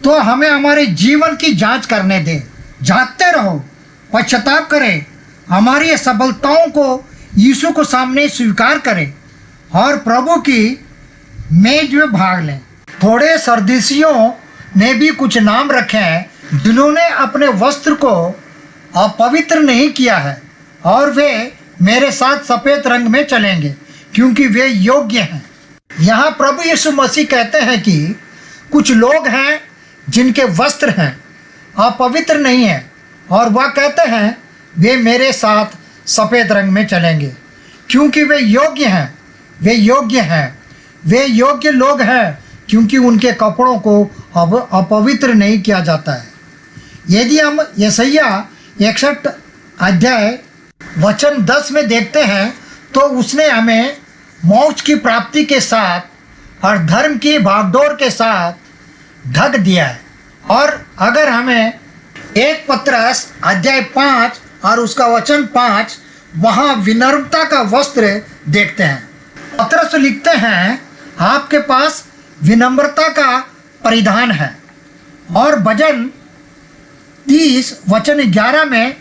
तो हमें हमारे जीवन की जांच करने दे। जांचते रहो, पश्चाताप करें, हमारी असफलताओं को यीशु को सामने स्वीकार करें और प्रभु की मेज में भाग लें। थोड़े सरदेशियों ने भी कुछ नाम रखे हैं जिन्होंने अपने वस्त्र को अपवित्र नहीं किया है, और वे मेरे साथ सफ़ेद रंग में चलेंगे क्योंकि वे योग्य हैं। यहाँ प्रभु यीशु मसीह कहते हैं कि कुछ लोग हैं जिनके वस्त्र हैं अपवित्र नहीं है, और वह कहते हैं वे मेरे साथ सफ़ेद रंग में चलेंगे क्योंकि वे योग्य हैं। वे योग्य हैं, वे योग्य लोग हैं क्योंकि उनके कपड़ों को अब अपवित्र नहीं किया जाता है। यदि हम यशायाह 61 अध्याय वचन 10 में देखते हैं तो उसने हमें मोक्ष की प्राप्ति के साथ और धर्म की भागदौड़ के साथ ढक दिया है। और अगर हमें 1 पत्रस अध्याय 5 और उसका वचन 5, वहाँ विनम्रता का वस्त्र देखते हैं। पत्रस लिखते हैं, आपके पास विनम्रता का परिधान है। और भजन 30 वचन 11 में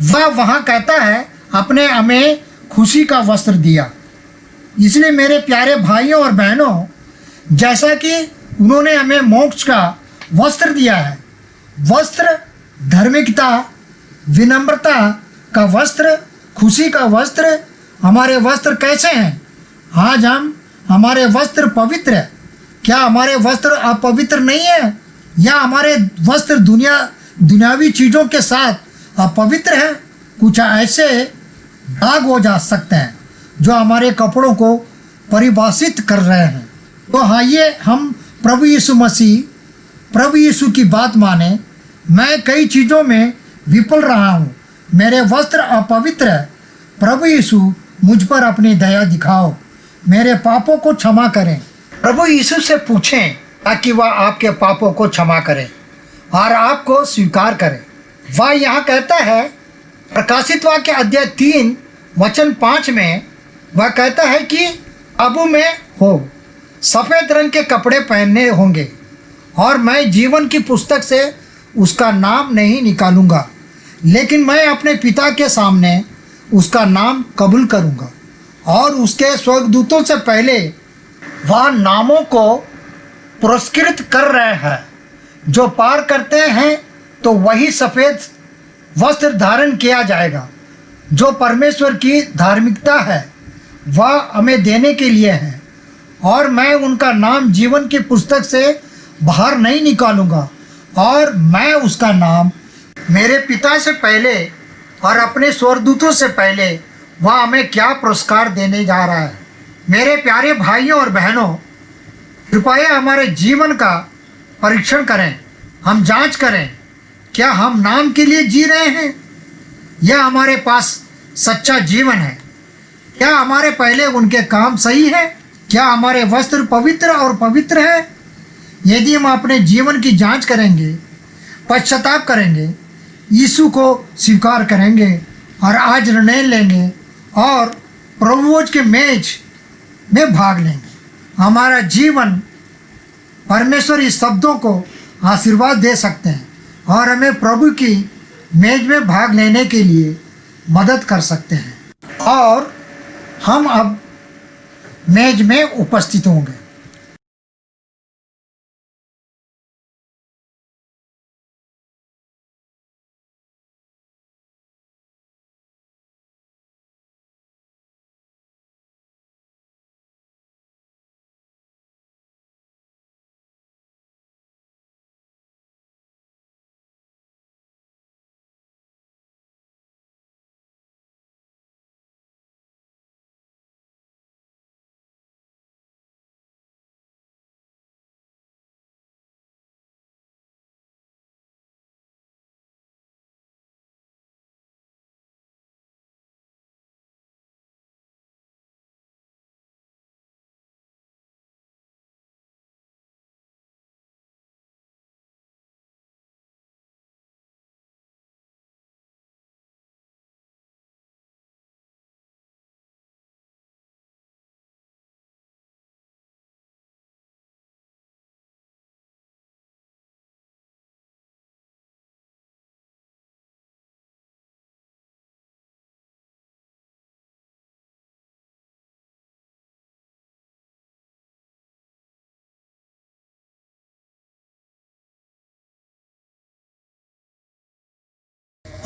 वह वहाँ कहता है, अपने हमें खुशी का वस्त्र दिया। इसलिए मेरे प्यारे भाइयों और बहनों, जैसा कि उन्होंने हमें मोक्ष का वस्त्र दिया है, वस्त्र धार्मिकता, विनम्रता का वस्त्र, खुशी का वस्त्र, हमारे वस्त्र कैसे हैं? आज हमारे वस्त्र पवित्र है। क्या हमारे वस्त्र अपवित्र नहीं है? या हमारे वस्त्र दुनियावी चीज़ों के साथ अपवित्र है? कुछ ऐसे दाग हो जा सकते हैं जो हमारे कपड़ों को परिभाषित कर रहे हैं। तो आइए हम प्रभु यीशु की बात माने। मैं कई चीज़ों में विफल रहा हूँ, मेरे वस्त्र अपवित्र है। प्रभु यीशु मुझ पर अपनी दया दिखाओ, मेरे पापों को क्षमा करें। प्रभु यीशु से पूछें ताकि वह आपके पापों को क्षमा करें और आपको स्वीकार करें। वह यहाँ कहता है, प्रकाशित वाक्य अध्याय 3 वचन 5 में वह कहता है कि प्रभु में हो, सफ़ेद रंग के कपड़े पहनने होंगे और मैं जीवन की पुस्तक से उसका नाम नहीं निकालूंगा, लेकिन मैं अपने पिता के सामने उसका नाम कबूल करूंगा। और उसके स्वर्गदूतों से पहले वह नामों को पुरस्कृत कर रहे हैं। जो पार करते हैं तो वही सफ़ेद वस्त्र धारण किया जाएगा। जो परमेश्वर की धार्मिकता है वह हमें देने के लिए है, और मैं उनका नाम जीवन की पुस्तक से बाहर नहीं निकालूंगा, और मैं उसका नाम मेरे पिता से पहले और अपने स्वर्गदूतों से पहले वह हमें क्या पुरस्कार देने जा रहा है। मेरे प्यारे भाइयों और बहनों, कृपया हमारे जीवन का परीक्षण करें। हम जांच करें, क्या हम नाम के लिए जी रहे हैं या हमारे पास सच्चा जीवन है। क्या हमारे पहले उनके काम सही है, क्या हमारे वस्त्र पवित्र और पवित्र है। यदि हम अपने जीवन की जांच करेंगे, पश्चाताप करेंगे, यीशु को स्वीकार करेंगे और आज निर्णय लेंगे और प्रभुभोज के मेज में भाग लेंगे, हमारा जीवन परमेश्वर इस शब्दों को आशीर्वाद दे सकते हैं और हमें प्रभु की मेज में भाग लेने के लिए मदद कर सकते हैं और हम अब मेज में उपस्थित होंगे।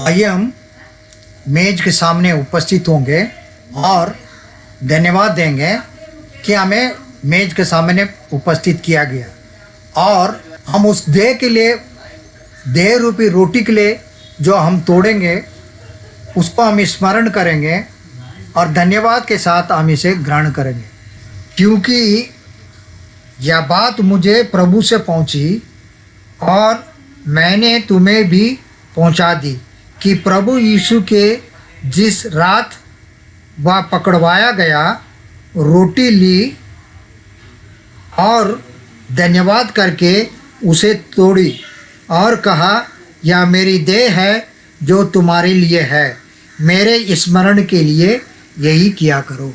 आइए हम मेज के सामने उपस्थित होंगे और धन्यवाद देंगे कि हमें मेज के सामने उपस्थित किया गया और हम उस देह के लिए, देह रूपी रोटी के लिए जो हम तोड़ेंगे उसको हम स्मरण करेंगे और धन्यवाद के साथ हम इसे ग्रहण करेंगे, क्योंकि यह बात मुझे प्रभु से पहुंची और मैंने तुम्हें भी पहुंचा दी कि प्रभु यीशु के जिस रात वह पकड़वाया गया, रोटी ली और धन्यवाद करके उसे तोड़ी और कहा, यह मेरी देह है जो तुम्हारे लिए है, मेरे स्मरण के लिए यही किया करो।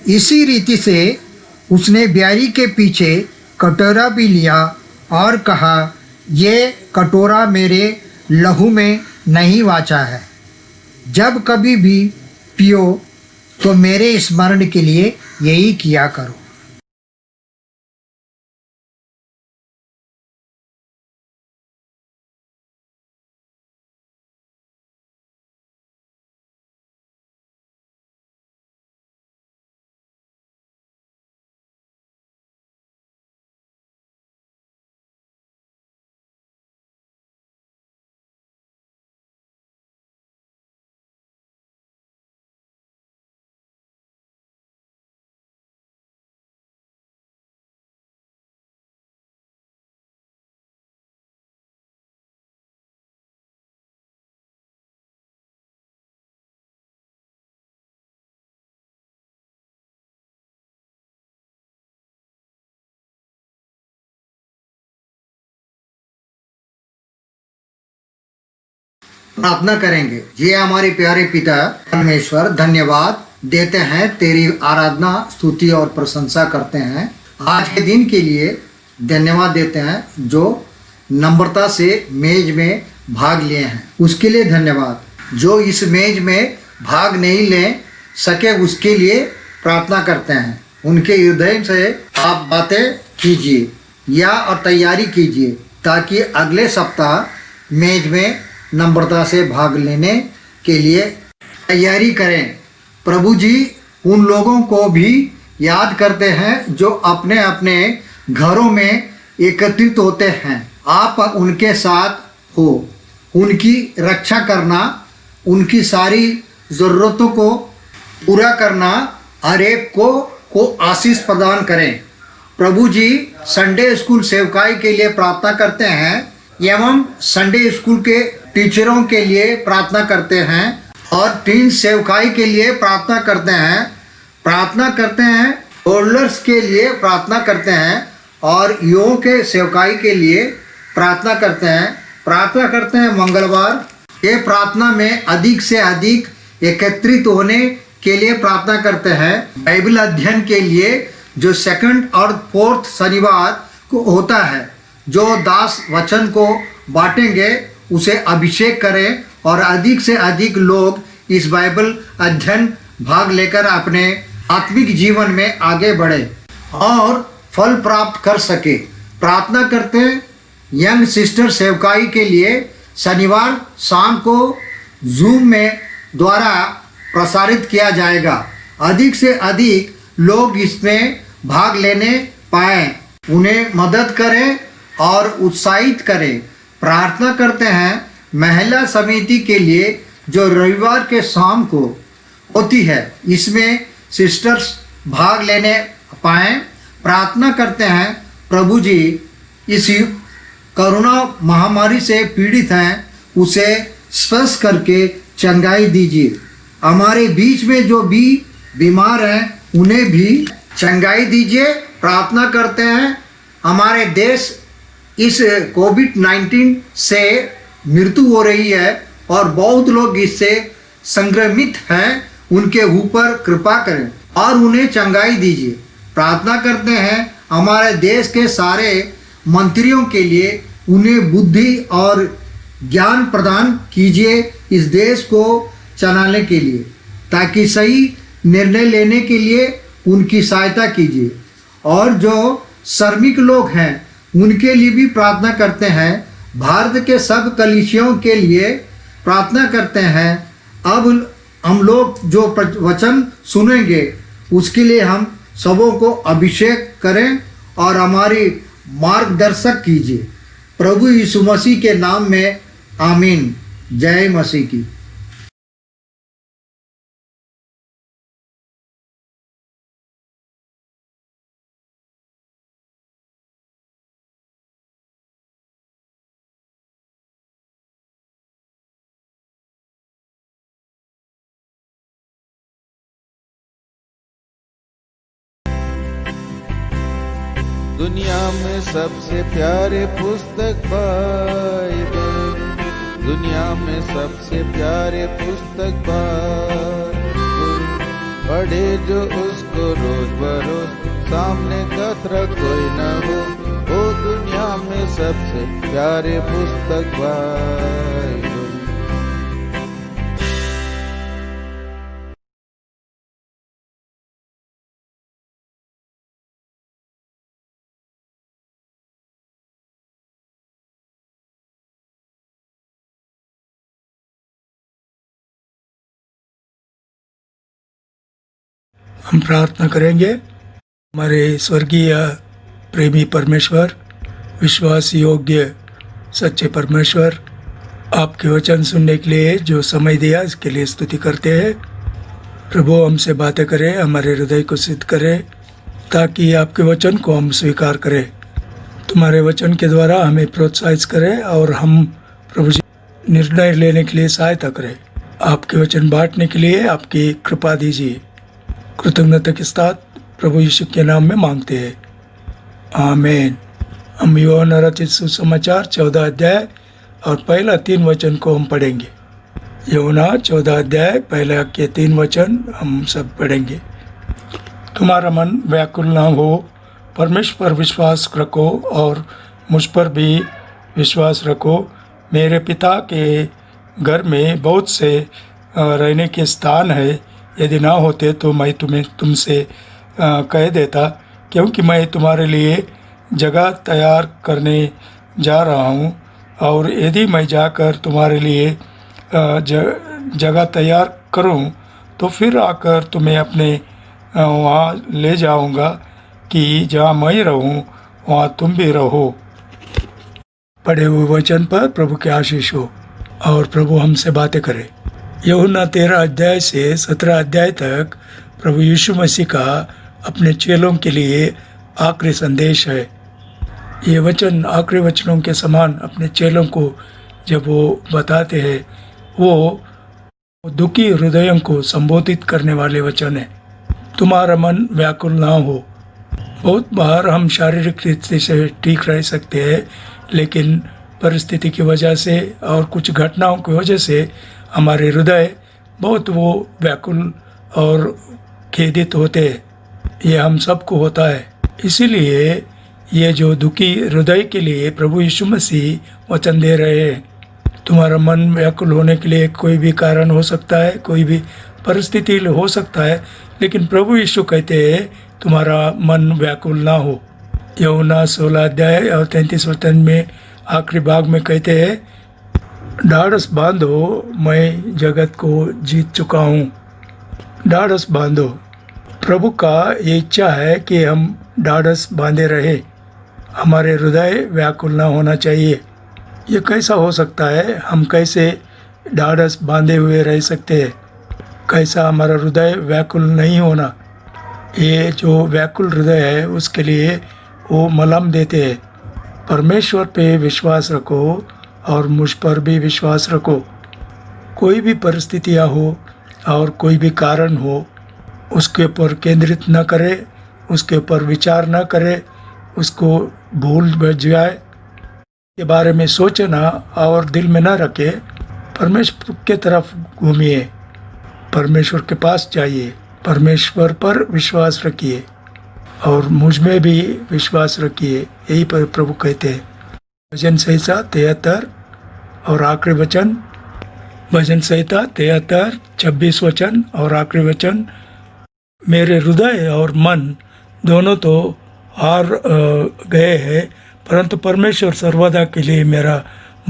इसी रीति से उसने ब्यारी के पीछे कटोरा भी लिया और कहा, ये कटोरा मेरे लहू में नहीं वाचा है, जब कभी भी पियो तो मेरे स्मरण के लिए यही किया करो। प्रार्थना करेंगे। ये हमारे प्यारे पिता परमेश्वर, धन्यवाद देते हैं, तेरी आराधना, स्तुति और प्रशंसा करते हैं। आज के दिन के लिए धन्यवाद देते हैं जो नम्रता से मेज में भाग लिए हैं, उसके लिए धन्यवाद। जो इस मेज में भाग नहीं ले सके उसके लिए प्रार्थना करते हैं। उनके हृदय से आप बातें कीजिए या और तैयारी कीजिए ताकि अगले सप्ताह मेज में नम्रता से भाग लेने के लिए तैयारी करें। प्रभु जी उन लोगों को भी याद करते हैं जो अपने अपने घरों में एकत्रित होते हैं। आप उनके साथ हो, उनकी रक्षा करना, उनकी सारी ज़रूरतों को पूरा करना, हर एक को आशीष प्रदान करें। प्रभु जी संडे स्कूल सेवकाई के लिए प्रार्थना करते हैं एवं संडे स्कूल के टीचरों के लिए प्रार्थना करते हैं और टीन सेवकाई के लिए प्रार्थना करते हैं, होल्डर्स के लिए प्रार्थना करते हैं और युवाओं के सेवकाई के लिए प्रार्थना करते हैं। मंगलवार ये प्रार्थना में अधिक से अधिक एकत्रित होने के लिए प्रार्थना करते हैं। बाइबल अध्ययन के लिए जो 2nd और 4th शनिवार को होता है, जो दास वचन को बांटेंगे उसे अभिषेक करें और अधिक से अधिक लोग इस बाइबल अध्ययन भाग लेकर अपने आत्मिक जीवन में आगे बढ़े और फल प्राप्त कर सके। प्रार्थना करते हैं यंग सिस्टर सेवकाई के लिए शनिवार शाम को जूम में द्वारा प्रसारित किया जाएगा। अधिक से अधिक लोग इसमें भाग लेने पाएं, उन्हें मदद करें और उत्साहित करें। प्रार्थना करते हैं महिला समिति के लिए जो रविवार के शाम को होती है, इसमें सिस्टर्स भाग लेने पाएं। प्रार्थना करते हैं प्रभु जी इस कोरोना महामारी से पीड़ित हैं उसे स्पर्श करके चंगाई दीजिए। हमारे बीच में जो भी बीमार हैं उन्हें भी चंगाई दीजिए। प्रार्थना करते हैं हमारे देश इस कोविड-19 से मृत्यु हो रही है और बहुत लोग इससे संक्रमित हैं, उनके ऊपर कृपा करें और उन्हें चंगाई दीजिए। प्रार्थना करते हैं हमारे देश के सारे मंत्रियों के लिए, उन्हें बुद्धि और ज्ञान प्रदान कीजिए इस देश को चलाने के लिए, ताकि सही निर्णय लेने के लिए उनकी सहायता कीजिए। और जो श्रमिक लोग हैं उनके लिए भी प्रार्थना करते हैं। भारत के सब कलीसियों के लिए प्रार्थना करते हैं। अब हम लोग जो वचन सुनेंगे उसके लिए हम सबों को अभिषेक करें और हमारी मार्गदर्शक कीजिए। प्रभु यीशु मसीह के नाम में आमीन। जय मसीह की। दुनिया में सबसे प्यारे पुस्तक बाइबल, दुनिया में सबसे प्यारे पुस्तक बाइबल, पढ़े जो उसको रोज बरोज, सामने खतरा कोई न हो। वो दुनिया में सबसे प्यारे पुस्तक बाइबल। हम प्रार्थना करेंगे। हमारे स्वर्गीय प्रेमी परमेश्वर, विश्वास योग्य सच्चे परमेश्वर, आपके वचन सुनने के लिए जो समय दिया इसके लिए स्तुति करते हैं। प्रभु हमसे बातें करें, हमारे हृदय को सिद्ध करें ताकि आपके वचन को हम स्वीकार करें। तुम्हारे वचन के द्वारा हमें प्रोत्साहित करें और हम प्रभु जी निर्णय लेने के लिए सहायता करें। आपके वचन बांटने के लिए आपकी कृपा दीजिए। कृतज्ञता के साथ प्रभु यीशु के नाम में मांगते हैं, आमीन। हम यूहन्ना रचित सुसमाचार 14 अध्याय और पहला 3 वचन को हम पढ़ेंगे। यूहन्ना 14 अध्याय पहले के 3 वचन हम सब पढ़ेंगे। तुम्हारा मन व्याकुल ना हो, परमेश्वर पर विश्वास रखो और मुझ पर भी विश्वास रखो। मेरे पिता के घर में बहुत से रहने के स्थान है, यदि ना होते तो मैं तुमसे कह देता, क्योंकि मैं तुम्हारे लिए जगह तैयार करने जा रहा हूँ। और यदि मैं जाकर तुम्हारे लिए जगह तैयार करूँ तो फिर आकर तुम्हें अपने वहाँ ले जाऊँगा कि जहाँ मैं रहूँ वहाँ तुम भी रहो। पढ़े हुए वचन पर प्रभु की आशीष हो और प्रभु हमसे बातें करे। यूहन्ना 13 अध्याय से 17 अध्याय तक प्रभु यीशु मसीह का अपने चेलों के लिए आखिरी संदेश है। ये वचन आखिरी वचनों के समान अपने चेलों को जब वो बताते हैं, वो दुखी हृदयों को संबोधित करने वाले वचन है। तुम्हारा मन व्याकुल ना हो। बहुत बार हम शारीरिक रीति से ठीक रह सकते हैं, लेकिन परिस्थिति की वजह से और कुछ घटनाओं की वजह से हमारे हृदय बहुत वो व्याकुल और खेदित होते हैं। ये हम सबको होता है। इसीलिए ये जो दुखी हृदय के लिए प्रभु यीशु मसीह वचन दे रहे हैं। तुम्हारा मन व्याकुल होने के लिए कोई भी कारण हो सकता है, कोई भी परिस्थिति हो सकता है, लेकिन प्रभु यीशु कहते हैं तुम्हारा मन व्याकुल ना हो। यूहन्ना 16 अध्याय और 33 वचन में आखिरी भाग में कहते हैं, ढाढ़स बांधो, मैं जगत को जीत चुका हूँ। ढाढ़स बांधो। प्रभु का ये इच्छा है कि हम ढाढ़स बांधे रहे, हमारे हृदय व्याकुल ना होना चाहिए। ये कैसा हो सकता है? हम कैसे ढाढ़स बांधे हुए रह सकते हैं? कैसा हमारा हृदय व्याकुल नहीं होना? ये जो व्याकुल हृदय है उसके लिए वो मलम देते हैं। परमेश्वर पे विश्वास रखो और मुझ पर भी विश्वास रखो। कोई भी परिस्थितियाँ हो और कोई भी कारण हो, उसके ऊपर केंद्रित न करे, उसके ऊपर विचार न करे, उसको भूल बच जाए के बारे में सोचना और दिल में न रखे। परमेश्वर के तरफ घूमिए, परमेश्वर के पास जाइए, परमेश्वर पर विश्वास रखिए और मुझ में भी विश्वास रखिए। यही पर प्रभु कहते हैं। भजन संहिता 73 और आखिरी वचन, भजन संहिता 73 26 वचन और आखिरी वचन, मेरे हृदय और मन दोनों तो हार गए हैं, परंतु परमेश्वर सर्वदा के लिए मेरा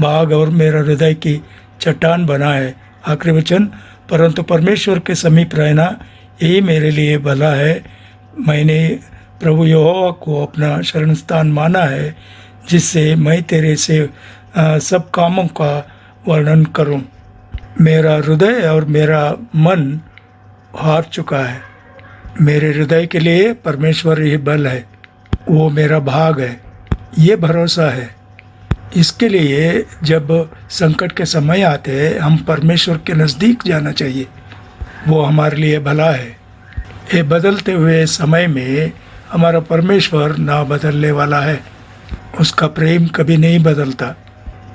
भाग और मेरा हृदय की चट्टान बना है। आखिरी वचन, परंतु परमेश्वर के समीप रहना यही मेरे लिए भला है। मैंने प्रभु यहोवा को अपना शरण स्थान माना है, जिससे मैं तेरे से सब कामों का वर्णन करूं। मेरा हृदय और मेरा मन हार चुका है। मेरे हृदय के लिए परमेश्वर ही बल है, वो मेरा भाग है, ये भरोसा है। इसके लिए जब संकट के समय आते हैं, हम परमेश्वर के नज़दीक जाना चाहिए, वो हमारे लिए भला है। ये बदलते हुए समय में हमारा परमेश्वर ना बदलने वाला है। उसका प्रेम कभी नहीं बदलता,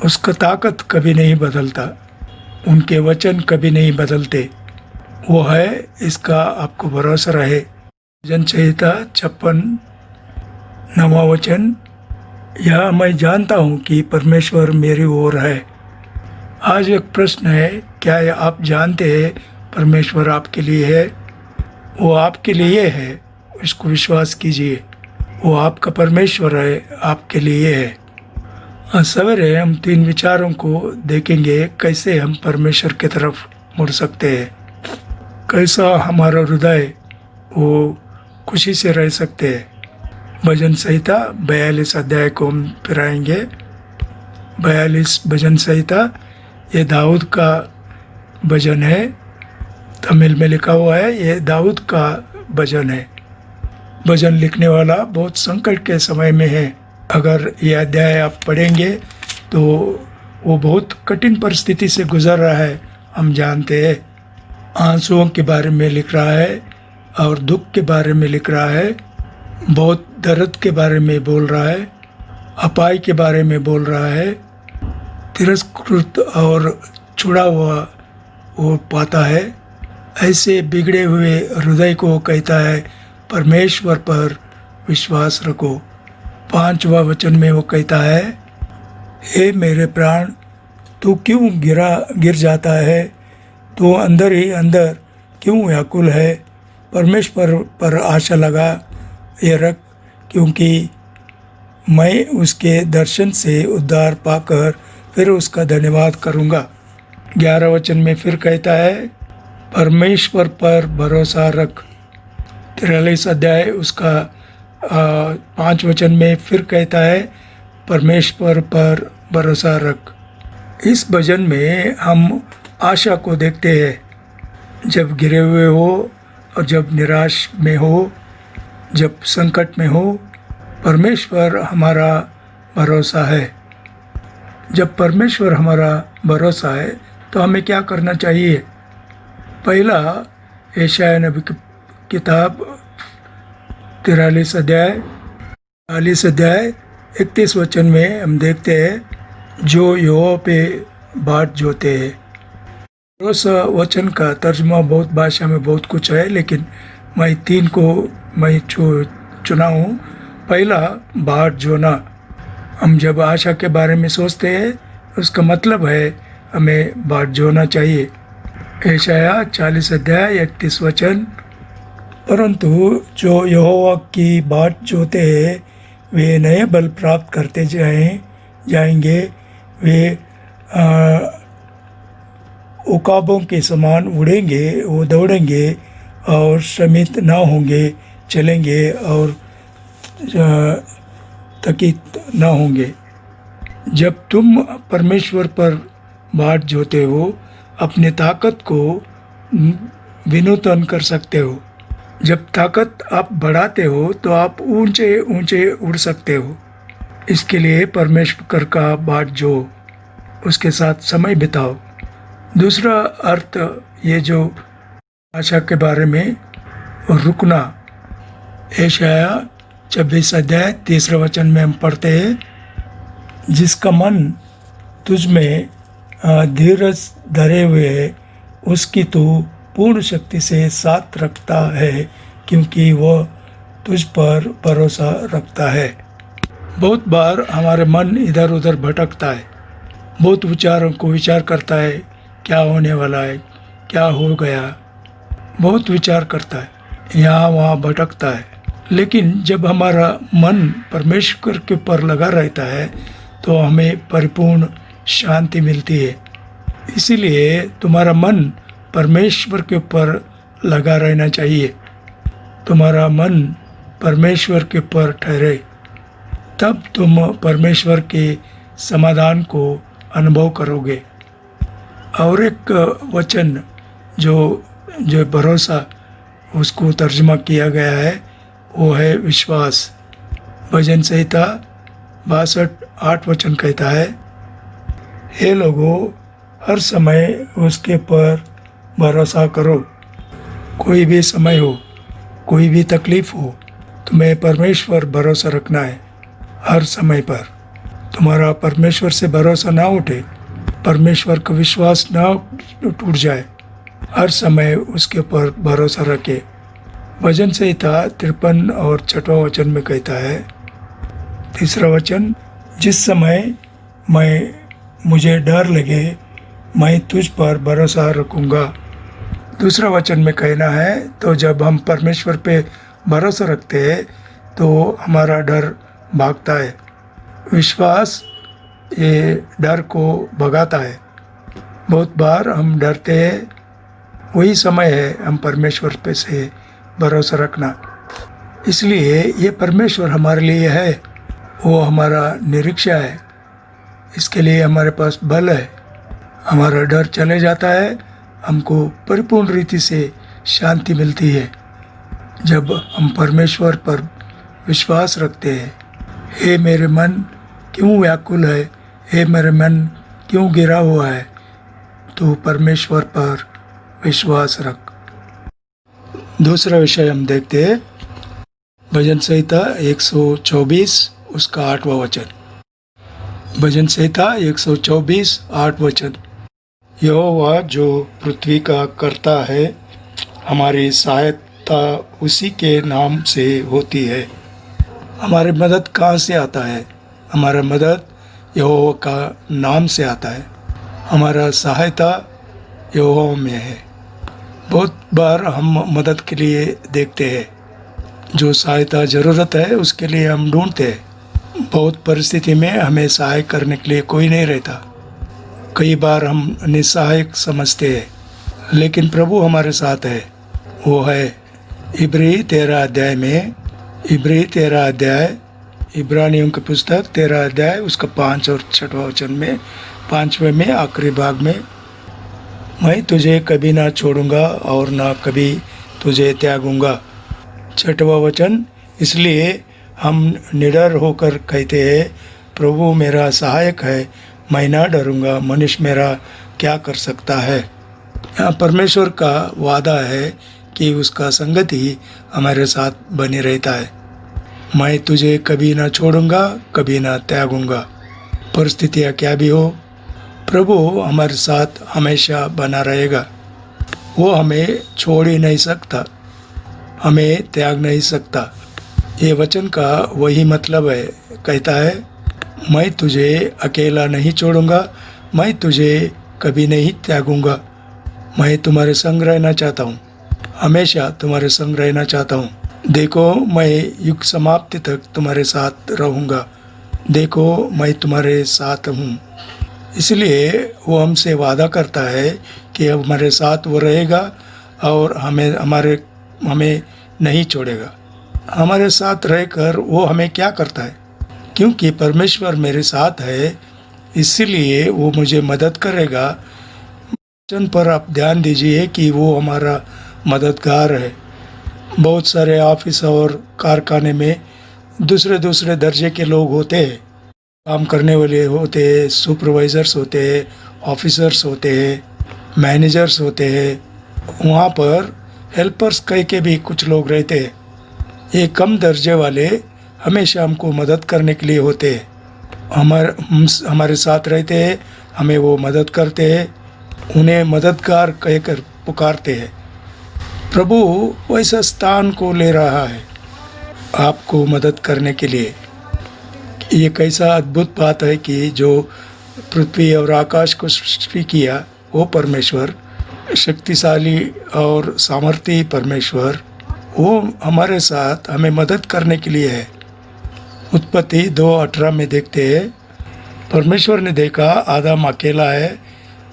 उसका ताकत कभी नहीं बदलता, उनके वचन कभी नहीं बदलते। वो है, इसका आपको भरोसा रहे। भजन संहिता 56 9वां वचन, यह मैं जानता हूँ कि परमेश्वर मेरी ओर है। आज एक प्रश्न है, क्या आप जानते हैं परमेश्वर आपके लिए है? वो आपके लिए है, इसको विश्वास कीजिए। वो आपका परमेश्वर है, आपके लिए है। आज सवेरे हम 3 विचारों को देखेंगे, कैसे हम परमेश्वर की तरफ मुड़ सकते हैं, कैसा हमारा हृदय वो खुशी से रह सकते हैं। भजन संहिता 42 अध्याय को हम फिर आएंगे। 42 भजन संहिता, ये दाऊद का भजन है, तमिल में लिखा हुआ है। ये दाऊद का भजन है। भजन लिखने वाला बहुत संकट के समय में है। अगर ये अध्याय आप पढ़ेंगे तो वो बहुत कठिन परिस्थिति से गुजर रहा है, हम जानते हैं। आंसुओं के बारे में लिख रहा है और दुख के बारे में लिख रहा है, बहुत दर्द के बारे में बोल रहा है, अपाय के बारे में बोल रहा है, तिरस्कृत और छुड़ा हुआ वो पाता है। ऐसे बिगड़े हुए हृदय को कहता है परमेश्वर पर विश्वास रखो। 5वां वचन में वो कहता है, हे मेरे प्राण, तू क्यों गिर जाता है? तू अंदर ही अंदर क्यों व्याकुल है? परमेश्वर पर आशा लगा ये रख, क्योंकि मैं उसके दर्शन से उद्धार पाकर फिर उसका धन्यवाद करूँगा। 11 वचन में फिर कहता है, परमेश्वर पर भरोसा रख। 43 अध्याय उसका 5 वचन में फिर कहता है, परमेश्वर पर भरोसा रख। इस भजन में हम आशा को देखते हैं। जब गिरे हुए हो और जब निराश में हो, जब संकट में हो, परमेश्वर हमारा भरोसा है। जब परमेश्वर हमारा भरोसा है तो हमें क्या करना चाहिए? पहला, यशायाह नबी की किताब 43 अध्याय 31 वचन में हम देखते हैं, जो यहोवा पे बाट जोते हैं। उस वचन का तर्जुमा बहुत भाषा में बहुत कुछ है, लेकिन मैं 3 को मैं चुना हूँ। पहला, बाट जोना। हम जब आशा के बारे में सोचते हैं, उसका मतलब है हमें बाट जोना चाहिए। यशायाह 40 अध्याय 31 वचन, परंतु जो यहोवा की बाट जोते हैं वे नए बल प्राप्त करते जाएंगे। वे उकाबों के समान उड़ेंगे, वो दौड़ेंगे और श्रमित ना होंगे, चलेंगे और थकित ना होंगे। जब तुम परमेश्वर पर बाट जोते हो, अपनी ताकत को विनूतन कर सकते हो। जब ताकत आप बढ़ाते हो तो आप ऊंचे ऊंचे उड़ सकते हो। इसके लिए परमेश्वर का बाट जो, उसके साथ समय बिताओ। दूसरा अर्थ, ये जो आशा के बारे में रुकना, यशायाह 26 अध्याय 3 वचन में हम पढ़ते हैं, जिसका मन तुझ में धीरज धरे हुए है, उसकी तू पूर्ण शक्ति से साथ रखता है, क्योंकि वह तुझ पर भरोसा रखता है। बहुत बार हमारे मन इधर उधर भटकता है, बहुत विचारों को विचार करता है, क्या होने वाला है, क्या हो गया, बहुत विचार करता है, यहाँ वहाँ भटकता है। लेकिन जब हमारा मन परमेश्वर के ऊपर लगा रहता है तो हमें परिपूर्ण शांति मिलती है। इसीलिए तुम्हारा मन परमेश्वर के ऊपर लगा रहना चाहिए। तुम्हारा मन परमेश्वर के ऊपर ठहरे, तब तुम परमेश्वर के समाधान को अनुभव करोगे। और एक वचन जो भरोसा उसको तर्जुमा किया गया है, वो है विश्वास। भजन संहिता 62:8 वचन कहता है, हे लोगों, हर समय उसके पर भरोसा करो। कोई भी समय हो, कोई भी तकलीफ हो, तुम्हें परमेश्वर भरोसा रखना है हर समय पर। तुम्हारा परमेश्वर से भरोसा ना उठे, परमेश्वर का विश्वास ना टूट जाए, हर समय उसके ऊपर भरोसा रखे। भजन संहिता 53 और 6वां वचन में कहता है, 3रा वचन, जिस समय मुझे डर लगे, मैं तुझ पर भरोसा रखूँगा। दूसरा वचन में कहना है, तो जब हम परमेश्वर पे भरोसा रखते हैं तो हमारा डर भागता है। विश्वास ये डर को भगाता है। बहुत बार हम डरते हैं, वही समय है हम परमेश्वर पे से भरोसा रखना। इसलिए ये परमेश्वर हमारे लिए है, वो हमारा निरीक्षा है। इसके लिए हमारे पास बल है। हमारा डर चले जाता है, हमको परिपूर्ण रीति से शांति मिलती है जब हम परमेश्वर पर विश्वास रखते हैं। हे मेरे मन क्यों व्याकुल है, हे मेरे मन क्यों गिरा हुआ है, तो परमेश्वर पर विश्वास रख। दूसरा विषय हम देखते हैं, भजन संहिता 124 उसका 8वां वचन। भजन संहिता 124 8 वचन, यहोवा जो पृथ्वी का करता है, हमारी सहायता उसी के नाम से होती है। हमारी मदद कहाँ से आता है? हमारा मदद यहोवा का नाम से आता है। हमारा सहायता यहोवा में है। बहुत बार हम मदद के लिए देखते हैं, जो सहायता ज़रूरत है उसके लिए हम ढूंढते हैं। बहुत परिस्थिति में हमें सहाय करने के लिए कोई नहीं रहता। कई बार हम निस्सहायक समझते हैं, लेकिन प्रभु हमारे साथ है। वो है इब्री 13 अध्याय में, इब्री 13 अध्याय, इब्रानियों की पुस्तक 13 अध्याय उसका 5 और 6 वचन में, 5वें में आखिरी भाग में, मैं तुझे कभी ना छोड़ूंगा और ना कभी तुझे त्यागूंगा। 6वां वचन, इसलिए हम निडर होकर कहते हैं, प्रभु मेरा सहायक है, मैं ना डरूंगा, मनुष्य मेरा क्या कर सकता है। यहाँ परमेश्वर का वादा है कि उसका संगति ही हमारे साथ बने रहता है। मैं तुझे कभी ना छोड़ूंगा, कभी ना त्यागूंगा। परिस्थितियाँ क्या भी हो, प्रभु हमारे साथ हमेशा बना रहेगा। वो हमें छोड़ ही नहीं सकता, हमें त्याग नहीं सकता। ये वचन का वही मतलब है। कहता है, मैं तुझे अकेला नहीं छोड़ूंगा, मैं तुझे कभी नहीं त्यागूंगा। मैं तुम्हारे संग रहना चाहता हूँ, हमेशा तुम्हारे संग रहना चाहता हूँ। देखो मैं युग समाप्ति तक तुम्हारे साथ रहूँगा। देखो मैं तुम्हारे साथ हूँ। इसलिए वो हमसे वादा करता है कि हमारे साथ वो रहेगा और हमें नहीं छोड़ेगा। हमारे साथ रहकर वो हमें क्या करता है? क्योंकि परमेश्वर मेरे साथ है, इसलिए वो मुझे मदद करेगा। वचन पर आप ध्यान दीजिए कि वो हमारा मददगार है। बहुत सारे ऑफिस और कारखाने में दूसरे दूसरे दर्जे के लोग होते हैं, काम करने वाले होते हैं, सुपरवाइज़र्स होते हैं, ऑफिसर्स होते हैं, मैनेजर्स होते हैं। वहाँ पर हेल्पर्स कह के भी कुछ लोग रहते हैं। ये कम दर्जे वाले हमेशा हमको मदद करने के लिए होते हैं। हमारे साथ रहते हैं, हमें वो मदद करते हैं, उन्हें मददगार कहकर पुकारते हैं। प्रभु वैसा स्थान को ले रहा है आपको मदद करने के लिए। ये कैसा अद्भुत बात है कि जो पृथ्वी और आकाश को सृष्टि किया वो परमेश्वर, शक्तिशाली और सामर्थी परमेश्वर, वो हमारे साथ हमें मदद करने के लिए है। उत्पत्ति 2:18 में देखते हैं, परमेश्वर ने देखा आदम अकेला है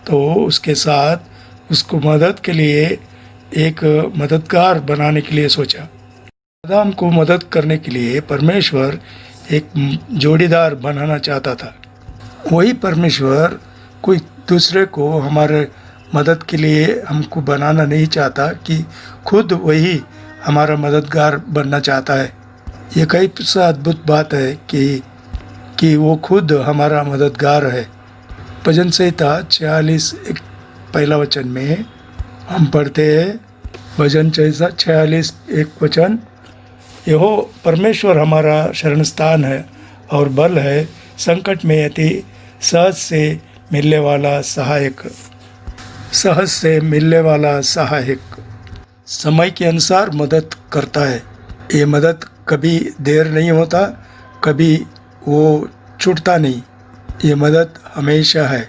तो उसके साथ उसको मदद के लिए एक मददगार बनाने के लिए सोचा। आदम को मदद करने के लिए परमेश्वर एक जोड़ीदार बनाना चाहता था। वही परमेश्वर कोई दूसरे को हमारे मदद के लिए हमको बनाना नहीं चाहता कि खुद वही हमारा मददगार बनना चाहता है। ये कैसा अद्भुत बात है कि वो खुद हमारा मददगार है। भजन संहिता 46 पहला वचन में हम पढ़ते हैं, भजन 46 1 वचन, यहो परमेश्वर हमारा शरण स्थान है और बल है, संकट में अति सहज से मिलने वाला सहायक। सहज से मिलने वाला सहायक समय के अनुसार मदद करता है। ये मदद कभी देर नहीं होता, कभी वो छूटता नहीं। ये मदद हमेशा है।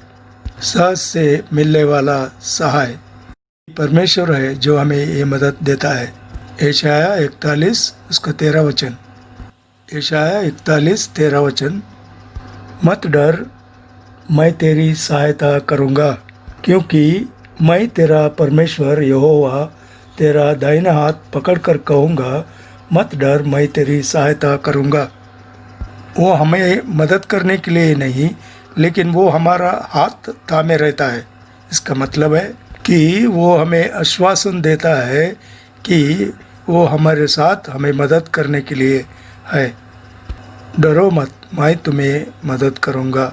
सहज से मिलने वाला सहाय परमेश्वर है जो हमें ये मदद देता है। यशाया 41 उसका 13 वचन, यशाया 41 13 वचन, मत डर, मैं तेरी सहायता करूँगा, क्योंकि मैं तेरा परमेश्वर यहोवा तेरा दाहिना हाथ पकड़कर कहूँगा, मत डर, मैं तेरी सहायता करूँगा। वो हमें मदद करने के लिए नहीं, लेकिन वो हमारा हाथ थामे रहता है। इसका मतलब है कि वो हमें आश्वासन देता है कि वो हमारे साथ हमें मदद करने के लिए है। डरो मत, मैं तुम्हें मदद करूँगा।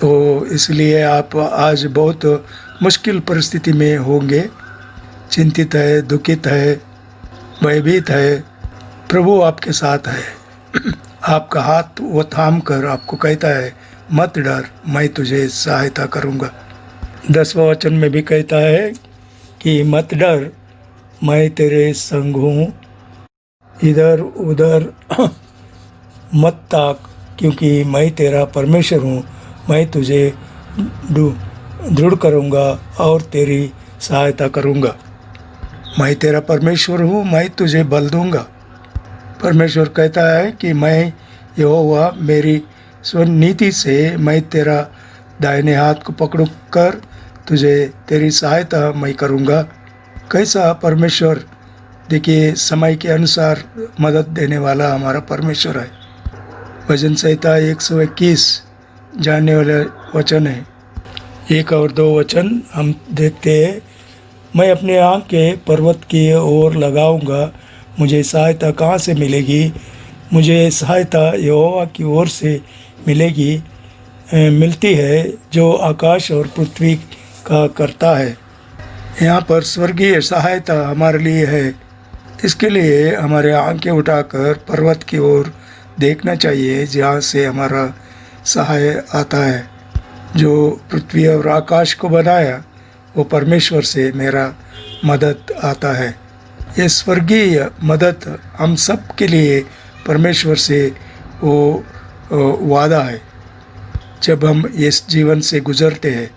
तो इसलिए आप आज बहुत मुश्किल परिस्थिति में होंगे, चिंतित है, दुखित है, भयभीत है, प्रभु आपके साथ है। आपका हाथ वो थाम कर आपको कहता है, मत डर, मैं तुझे सहायता करूँगा। 10वां वचन में भी कहता है कि मत डर, मैं तेरे संग हूँ, इधर उधर मत ताक, क्योंकि मैं तेरा परमेश्वर हूँ। मैं तुझे दृढ़ करूँगा और तेरी सहायता करूँगा। मैं तेरा परमेश्वर हूँ, मैं तुझे बल दूँगा। परमेश्वर कहता है कि मैं यहोवा मेरी स्वनीति से मैं तेरा दाहिने हाथ को पकड़ कर तुझे तेरी सहायता मैं करूँगा। कैसा परमेश्वर! देखिए, समय के अनुसार मदद देने वाला हमारा परमेश्वर है। भजन संहिता 121 जानने वाले वचन है। 1 और 2 वचन हम देखते हैं। मैं अपने आँखें पर्वत की ओर लगाऊंगा, मुझे सहायता कहाँ से मिलेगी? मुझे सहायता यहोवा की ओर से मिलती है, जो आकाश और पृथ्वी का करता है। यहाँ पर स्वर्गीय सहायता हमारे लिए है। इसके लिए हमारे आंखें उठाकर पर्वत की ओर देखना चाहिए, जहाँ से हमारा सहाय आता है। जो पृथ्वी और आकाश को बनाया वो परमेश्वर से मेरा मदद आता है। ये स्वर्गीय मदद हम सब के लिए परमेश्वर से वो वादा है जब हम इस जीवन से गुजरते हैं।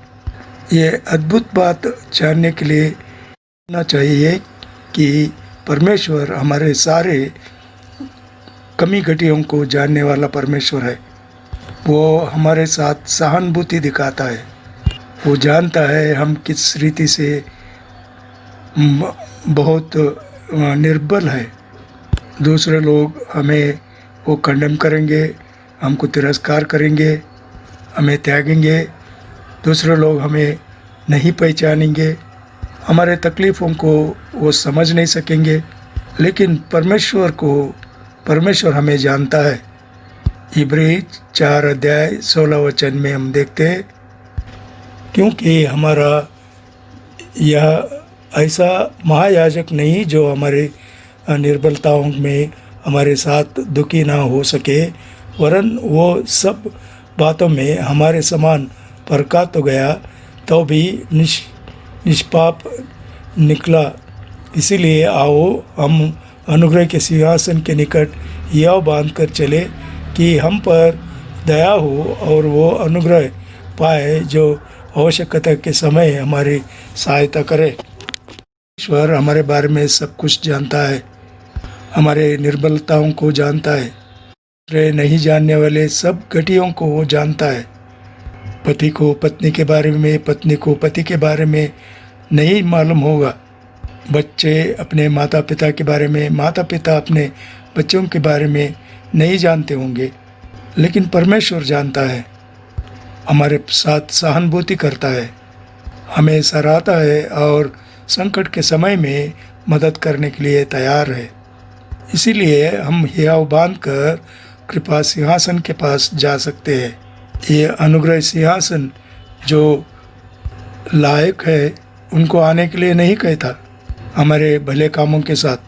ये अद्भुत बात जानने के लिए होना चाहिए कि परमेश्वर हमारे सारे कमी घटियों को जानने वाला परमेश्वर है। वो हमारे साथ सहानुभूति दिखाता है। वो जानता है हम किस रीति से बहुत निर्बल है। दूसरे लोग हमें वो कंडेम करेंगे, हमको तिरस्कार करेंगे, हमें त्यागेंगे। दूसरे लोग हमें नहीं पहचानेंगे, हमारे तकलीफ़ों को वो समझ नहीं सकेंगे। लेकिन परमेश्वर हमें जानता है। इब्री 4 अध्याय 16 वचन में हम देखते हैं, क्योंकि हमारा यह ऐसा महायाजक नहीं जो हमारे निर्बलताओं में हमारे साथ दुखी ना हो सके, वरन वो सब बातों में हमारे समान परखा तो गया, तो भी निष्पाप निकला। इसीलिए आओ हम अनुग्रह के सिंहासन के निकट यह बांध कर चले कि हम पर दया हो और वो अनुग्रह पाए जो आवश्यकता के समय हमारी सहायता करे। ईश्वर हमारे बारे में सब कुछ जानता है, हमारे निर्बलताओं को जानता है। नहीं जानने वाले सब घटियों को वो जानता है। पति को पत्नी के बारे में, पत्नी को पति के बारे में नहीं मालूम होगा। बच्चे अपने माता पिता के बारे में, माता पिता अपने बच्चों के बारे में नहीं जानते होंगे, लेकिन परमेश्वर जानता है, हमारे साथ सहानुभूति करता है, हमें सराहता है और संकट के समय में मदद करने के लिए तैयार है। इसीलिए हम हियाव बांध कर कृपा सिंहासन के पास जा सकते हैं। ये अनुग्रह सिंहासन जो लायक है उनको आने के लिए नहीं कहता। हमारे भले कामों के साथ,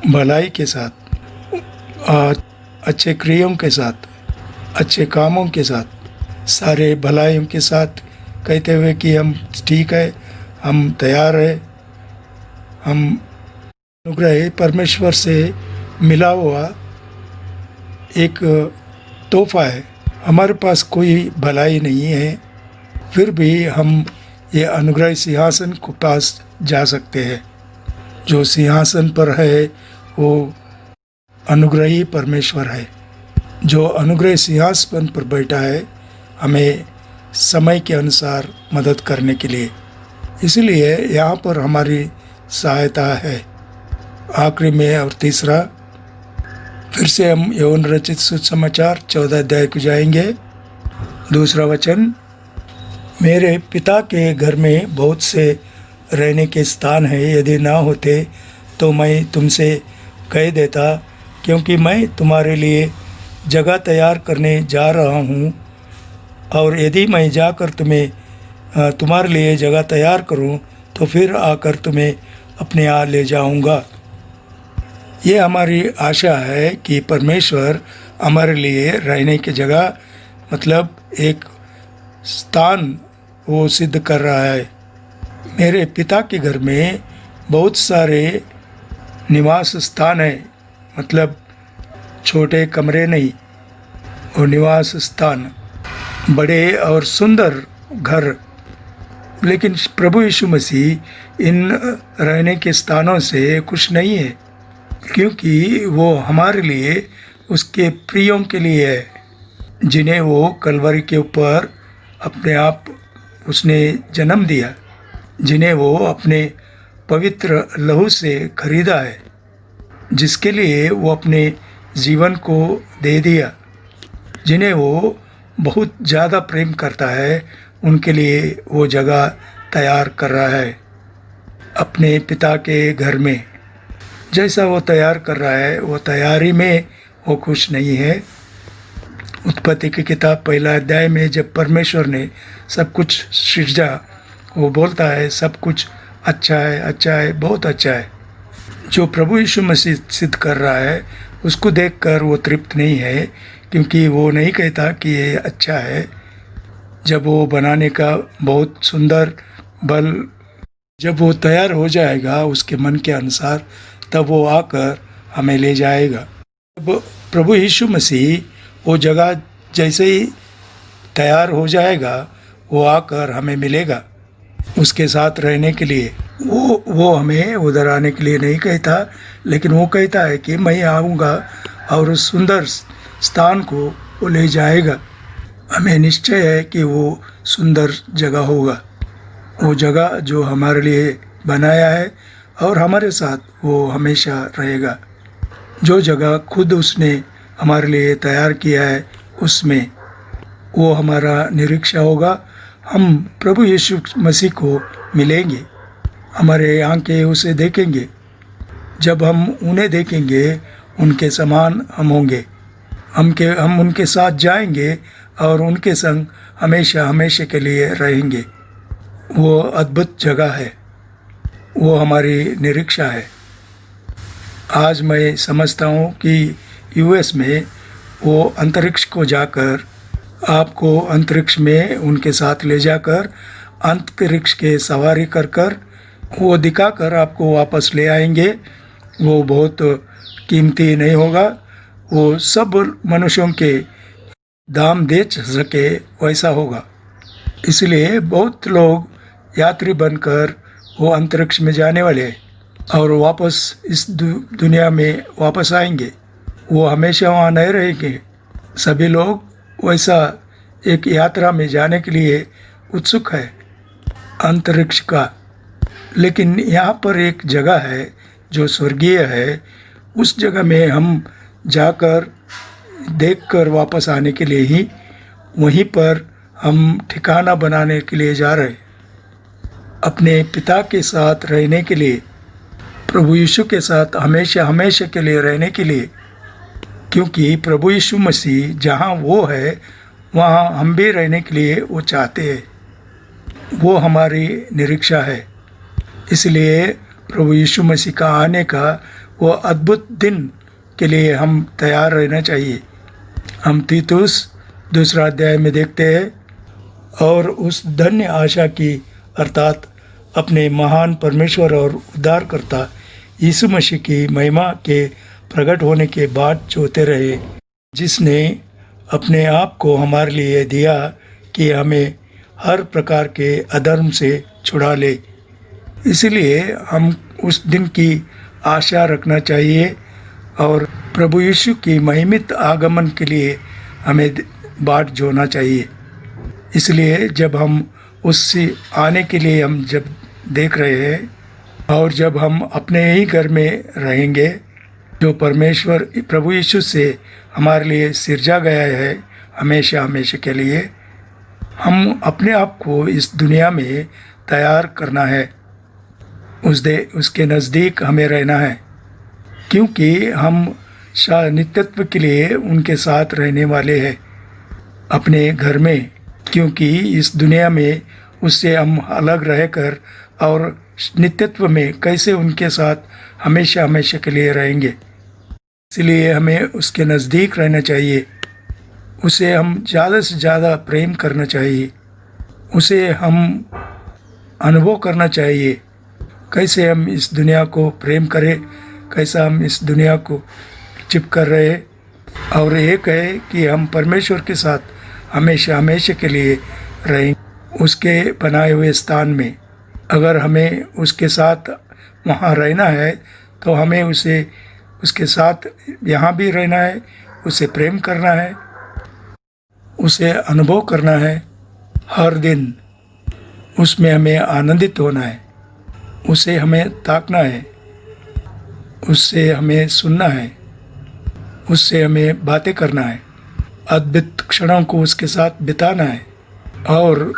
भलाई के साथ, अच्छे क्रियाओं के साथ, अच्छे कामों के साथ, सारे भलाइयों के साथ कहते हुए कि हम ठीक है, हम तैयार है। हम अनुग्रह परमेश्वर से मिला हुआ एक तोहफा है। हमारे पास कोई भलाई नहीं है, फिर भी हम ये अनुग्रह सिंहासन के पास जा सकते हैं। जो सिंहासन पर है वो अनुग्रही परमेश्वर है। जो अनुग्रह सिंहासन पर बैठा है हमें समय के अनुसार मदद करने के लिए, इसलिए यहाँ पर हमारी सहायता है। आखिरी में और तीसरा, फिर से हम यौन रचित सुसमाचार 14 अध्याय को जाएंगे। दूसरा वचन, मेरे पिता के घर में बहुत से रहने के स्थान है, यदि ना होते तो मैं तुमसे कह देता, क्योंकि मैं तुम्हारे लिए जगह तैयार करने जा रहा हूँ। और यदि मैं जाकर तुम्हारे लिए जगह तैयार करूँ तो फिर आकर तुम्हें अपने यहाँ ले जाऊँगा। ये हमारी आशा है कि परमेश्वर हमारे लिए रहने की जगह, मतलब एक स्थान वो सिद्ध कर रहा है। मेरे पिता के घर में बहुत सारे निवास स्थान है, मतलब छोटे कमरे नहीं, और निवास स्थान, बड़े और सुंदर घर। लेकिन प्रभु यीशु मसीह इन रहने के स्थानों से खुश नहीं है, क्योंकि वो हमारे लिए, उसके प्रियों के लिए है, जिन्हें वो कलवरी के ऊपर अपने आप उसने जन्म दिया, जिन्हें वो अपने पवित्र लहू से खरीदा है, जिसके लिए वो अपने जीवन को दे दिया, जिन्हें वो बहुत ज़्यादा प्रेम करता है, उनके लिए वो जगह तैयार कर रहा है अपने पिता के घर में। जैसा वो तैयार कर रहा है, वो तैयारी में वो खुश नहीं है। उत्पत्ति की किताब 1 अध्याय में जब परमेश्वर ने सब कुछ सृजा, वो बोलता है सब कुछ अच्छा है, अच्छा है, बहुत अच्छा है। जो प्रभु यीशु मसीह सिद्ध कर रहा है, उसको देखकर वो तृप्त नहीं है, क्योंकि वो नहीं कहता कि ये अच्छा है। जब वो बनाने का बहुत सुंदर बल, जब वो तैयार हो जाएगा उसके मन के अनुसार, तब वो आकर हमें ले जाएगा। जब प्रभु यीशु मसीह वो जगह जैसे ही तैयार हो जाएगा, वो आकर हमें मिलेगा उसके साथ रहने के लिए। वो हमें उधर आने के लिए नहीं कहता, लेकिन वो कहता है कि मैं आऊँगा और उस सुंदर स्थान को वो ले जाएगा। हमें निश्चय है कि वो सुंदर जगह होगा, वो जगह जो हमारे लिए बनाया है, और हमारे साथ वो हमेशा रहेगा। जो जगह खुद उसने हमारे लिए तैयार किया है, उसमें वो हमारा निरीक्षा होगा। हम प्रभु यीशु मसीह को मिलेंगे, हमारे आंखें उसे देखेंगे। जब हम उन्हें देखेंगे, उनके समान हम होंगे। हम उनके साथ जाएंगे और उनके संग हमेशा हमेशा के लिए रहेंगे। वो अद्भुत जगह है, वो हमारी निरीक्षा है। आज मैं समझता हूँ कि यूएस में वो अंतरिक्ष को जाकर, आपको अंतरिक्ष में उनके साथ ले जाकर अंतरिक्ष के सवारी कर कर वो दिखाकर आपको वापस ले आएंगे। वो बहुत कीमती नहीं होगा, वो सब मनुष्यों के दाम दे सके वैसा होगा। इसलिए बहुत लोग यात्री बनकर वो अंतरिक्ष में जाने वाले हैं और वापस इस दुनिया में वापस आएंगे। वो हमेशा वहाँ नहीं रहेंगे। सभी लोग वैसा एक यात्रा में जाने के लिए उत्सुक है, अंतरिक्ष का। लेकिन यहाँ पर एक जगह है जो स्वर्गीय है। उस जगह में हम जाकर देखकर वापस आने के लिए ही वहीं पर हम ठिकाना बनाने के लिए जा रहे हैं, अपने पिता के साथ रहने के लिए, प्रभु यीशु के साथ हमेशा हमेशा के लिए रहने के लिए। क्योंकि प्रभु यीशु मसीह जहाँ वो है, वहाँ हम भी रहने के लिए वो चाहते हैं। वो हमारी निरीक्षा है। इसलिए प्रभु यीशु मसीह का आने का वो अद्भुत दिन के लिए हम तैयार रहना चाहिए। हम तीतुस 2 अध्याय में देखते हैं, और उस धन्य आशा की अर्थात अपने महान परमेश्वर और उद्धारकर्ता यीशु मसीह की महिमा के प्रकट होने के बाद जोते रहे, जिसने अपने आप को हमारे लिए दिया कि हमें हर प्रकार के अधर्म से छुड़ा ले। इसलिए हम उस दिन की आशा रखना चाहिए और प्रभु यीशु की महिमित आगमन के लिए हमें बाट जोड़ना चाहिए। इसलिए जब हम उससे आने के लिए हम जब देख रहे हैं, और जब हम अपने ही घर में रहेंगे, जो परमेश्वर प्रभु यीशु से हमारे लिए सिरजा गया है हमेशा हमेशा के लिए, हम अपने आप को इस दुनिया में तैयार करना है। उसके नज़दीक हमें रहना है, क्योंकि हम नित्यत्व के लिए उनके साथ रहने वाले हैं अपने घर में। क्योंकि इस दुनिया में उससे हम अलग रहकर और नित्यत्व में कैसे उनके साथ हमेशा हमेशा के लिए रहेंगे। इसलिए हमें उसके नज़दीक रहना चाहिए, उसे हम ज़्यादा से ज़्यादा प्रेम करना चाहिए। उसे हम अनुभव करना चाहिए। कैसे हम इस दुनिया को प्रेम करें, कैसा हम इस दुनिया को चिपकर रहे, और एक है कि हम परमेश्वर के साथ हमेशा हमेशा के लिए रहें उसके बनाए हुए स्थान में। अगर हमें उसके साथ वहाँ रहना है तो हमें उसके साथ यहाँ भी रहना है, उसे प्रेम करना है, उसे अनुभव करना है हर दिन। उसमें हमें आनंदित होना है, उसे हमें ताकना है, उससे हमें सुनना है, उससे हमें बातें करना है, अद्भुत क्षणों को उसके साथ बिताना है और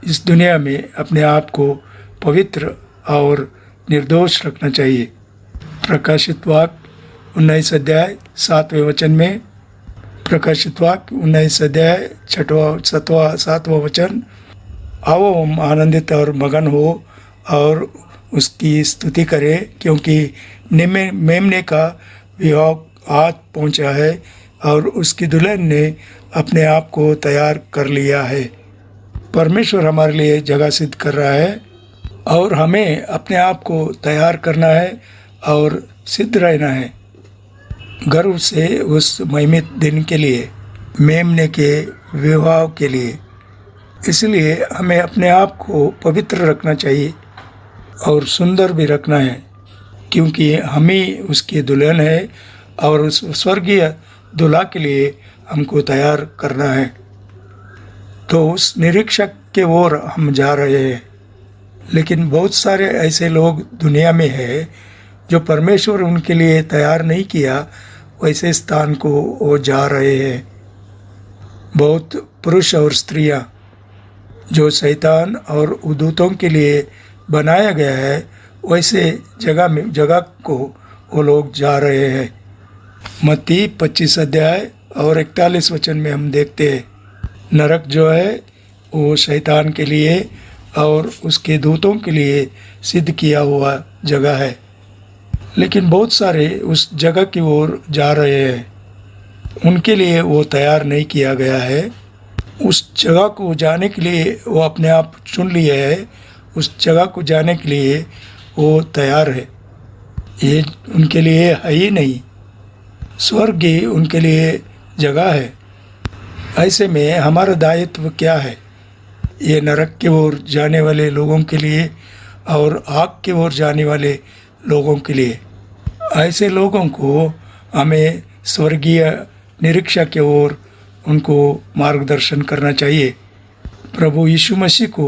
इस दुनिया में अपने आप को पवित्र और निर्दोष रखना चाहिए। प्रकाशित वाक्य 19 अध्याय 7वें वचन में, प्रकाशित वाक्य 19 अध्याय 7वां वचन, आओ हम आनंदित और मगन हो और उसकी स्तुति करें, क्योंकि मेमने का विवाह आज पहुंचा है और उसकी दुल्हन ने अपने आप को तैयार कर लिया है। परमेश्वर हमारे लिए जगह सिद्ध कर रहा है और हमें अपने आप को तैयार करना है और सिद्ध रहना है गर्व से उस महिमित दिन के लिए, मेमने के विवाह के लिए। इसलिए हमें अपने आप को पवित्र रखना चाहिए और सुंदर भी रखना है, क्योंकि हम ही उसकी दुल्हन है और उस स्वर्गीय दुल्हा के लिए हमको तैयार करना है। तो उस निरीक्षक के ओर हम जा रहे हैं। लेकिन बहुत सारे ऐसे लोग दुनिया में हैं जो परमेश्वर उनके लिए तैयार नहीं किया वैसे स्थान को वो जा रहे हैं। बहुत पुरुष और स्त्रियां जो शैतान और उद्दूतों के लिए बनाया गया है वैसे जगह को वो लोग जा रहे हैं। मत्ती 25 अध्याय और 41 वचन में हम देखते हैं नरक जो है वो शैतान के लिए और उसके दूतों के लिए सिद्ध किया हुआ जगह है। लेकिन बहुत सारे उस जगह की ओर जा रहे हैं, उनके लिए वो तैयार नहीं किया गया है। उस जगह को जाने के लिए वो अपने आप चुन लिए है, उस जगह को जाने के लिए वो तैयार है। ये उनके लिए है ही नहीं, स्वर्ग ही उनके लिए जगह है। ऐसे में हमारा दायित्व क्या है? ये नरक की ओर जाने वाले लोगों के लिए और आग की ओर जाने वाले लोगों के लिए, ऐसे लोगों को हमें स्वर्गीय निरीक्षा की ओर उनको मार्गदर्शन करना चाहिए। प्रभु यीशु मसीह को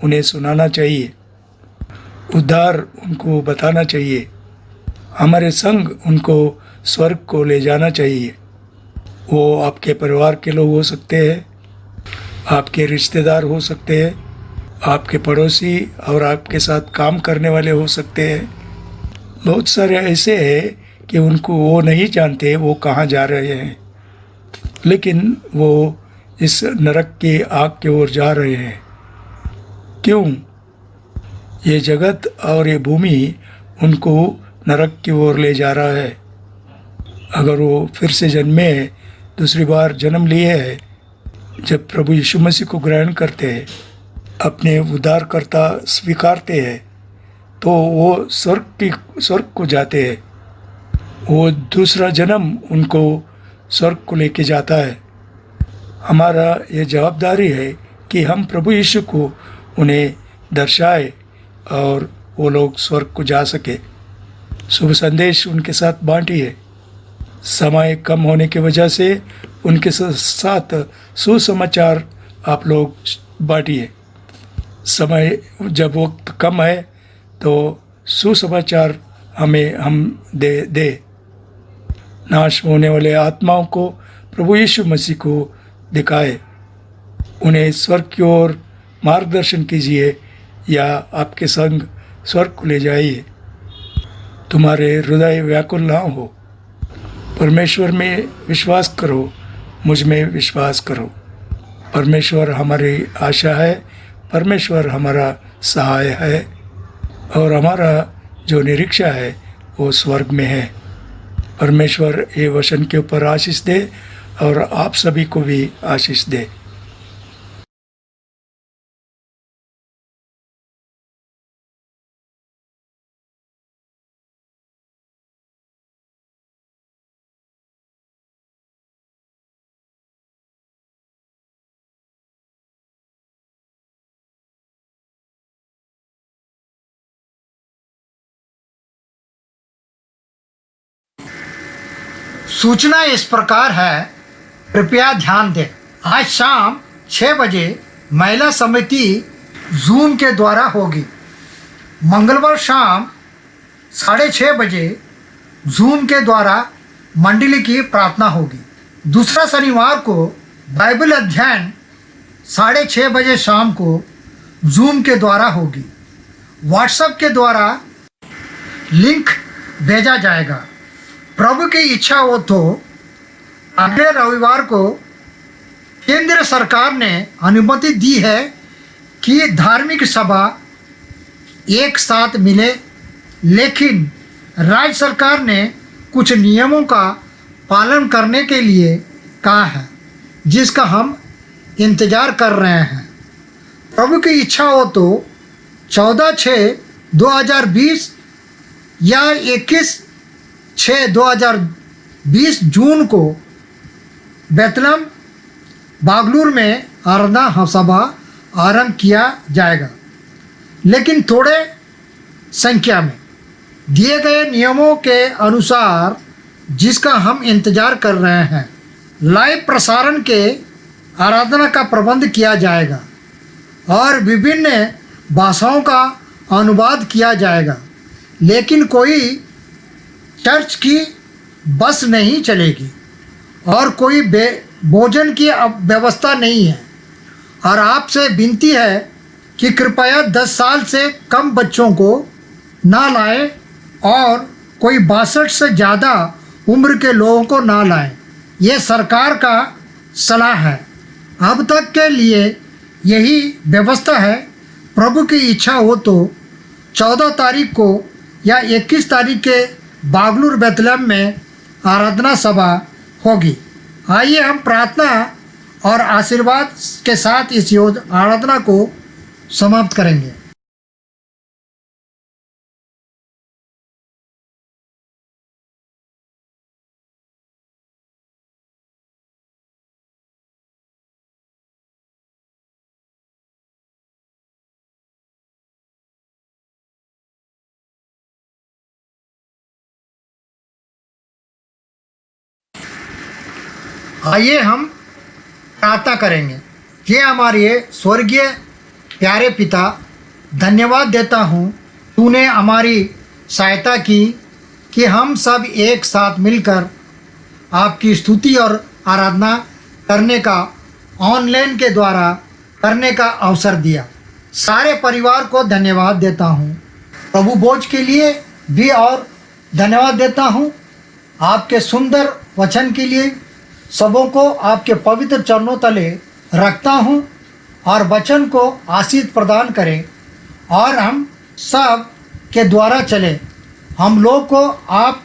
उन्हें सुनाना चाहिए, उद्धार उनको बताना चाहिए, हमारे संग उनको स्वर्ग को ले जाना चाहिए। वो आपके परिवार के लोग हो सकते हैं, आपके रिश्तेदार हो सकते हैं, आपके पड़ोसी और आपके साथ काम करने वाले हो सकते हैं। बहुत सारे ऐसे हैं कि उनको वो नहीं जानते वो कहाँ जा रहे हैं, लेकिन वो इस नरक की आग की ओर जा रहे हैं। क्यों? ये जगत और ये भूमि उनको नरक की ओर ले जा रहा है। अगर वो फिर से जन्मे, दूसरी बार जन्म लिए है, जब प्रभु यीशु मसीह को ग्रहण करते हैं, अपने उद्धारकर्ता स्वीकारते हैं, तो वो स्वर्ग को जाते हैं। वो दूसरा जन्म उनको स्वर्ग को लेके जाता है। हमारा ये जवाबदारी है कि हम प्रभु यीशु को उन्हें दर्शाए और वो लोग स्वर्ग को जा सके। शुभ संदेश उनके साथ बांटिए। समय कम होने की वजह से उनके साथ सुसमाचार आप लोग बांटिए। समय जब वक्त कम है तो सुसमाचार हम दे नाश होने वाले आत्माओं को प्रभु यीशु मसीह को दिखाए, उन्हें स्वर्ग की ओर मार्गदर्शन कीजिए या आपके संग स्वर्ग को ले जाइए। तुम्हारे हृदय व्याकुल ना हो। परमेश्वर में विश्वास करो, मुझ में विश्वास करो। परमेश्वर हमारी आशा है, परमेश्वर हमारा सहाय है और हमारा जो निरीक्षा है वो स्वर्ग में है। परमेश्वर ये वचन के ऊपर आशीष दे और आप सभी को भी आशीष दे। सूचना इस प्रकार है, कृपया ध्यान दें। आज शाम 6 बजे महिला समिति जूम के द्वारा होगी। मंगलवार शाम 6:30 बजे जूम के द्वारा मंडली की प्रार्थना होगी। दूसरा शनिवार को बाइबल अध्ययन 6:30 बजे शाम को जूम के द्वारा होगी। व्हाट्सएप के द्वारा लिंक भेजा जाएगा। प्रभु की इच्छा हो तो अगले रविवार को केंद्र सरकार ने अनुमति दी है कि धार्मिक सभा एक साथ मिले, लेकिन राज्य सरकार ने कुछ नियमों का पालन करने के लिए कहा है, जिसका हम इंतज़ार कर रहे हैं। प्रभु की इच्छा हो तो 14/6/2020 या 21/6/2020 जून को बेतलम बागलूर में आराधना सभा आरंभ किया जाएगा, लेकिन थोड़े संख्या में दिए गए नियमों के अनुसार, जिसका हम इंतज़ार कर रहे हैं। लाइव प्रसारण के आराधना का प्रबंध किया जाएगा और विभिन्न भाषाओं का अनुवाद किया जाएगा, लेकिन कोई चर्च की बस नहीं चलेगी और कोई भोजन की व्यवस्था नहीं है। और आपसे विनती है कि कृपया 10 साल से कम बच्चों को ना लाएं और कोई 62 से ज़्यादा उम्र के लोगों को ना लाएं। ये सरकार का सलाह है। अब तक के लिए यही व्यवस्था है। प्रभु की इच्छा हो तो 14 तारीख को या 21 तारीख के बागलूर बेतलहम में आराधना सभा होगी। आइए हम प्रार्थना और आशीर्वाद के साथ इस आराधना को समाप्त करेंगे। आइए हम प्रार्थना करेंगे। ये हमारे स्वर्गीय प्यारे पिता, धन्यवाद देता हूँ तूने हमारी सहायता की कि हम सब एक साथ मिलकर आपकी स्तुति और आराधना करने का ऑनलाइन के द्वारा करने का अवसर दिया। सारे परिवार को धन्यवाद देता हूँ। प्रभु भोज के लिए भी और धन्यवाद देता हूँ। आपके सुंदर वचन के लिए सबों को आपके पवित्र चरणों तले रखता हूँ और वचन को आशीष प्रदान करें और हम सब के द्वारा चले। हम लोग को आप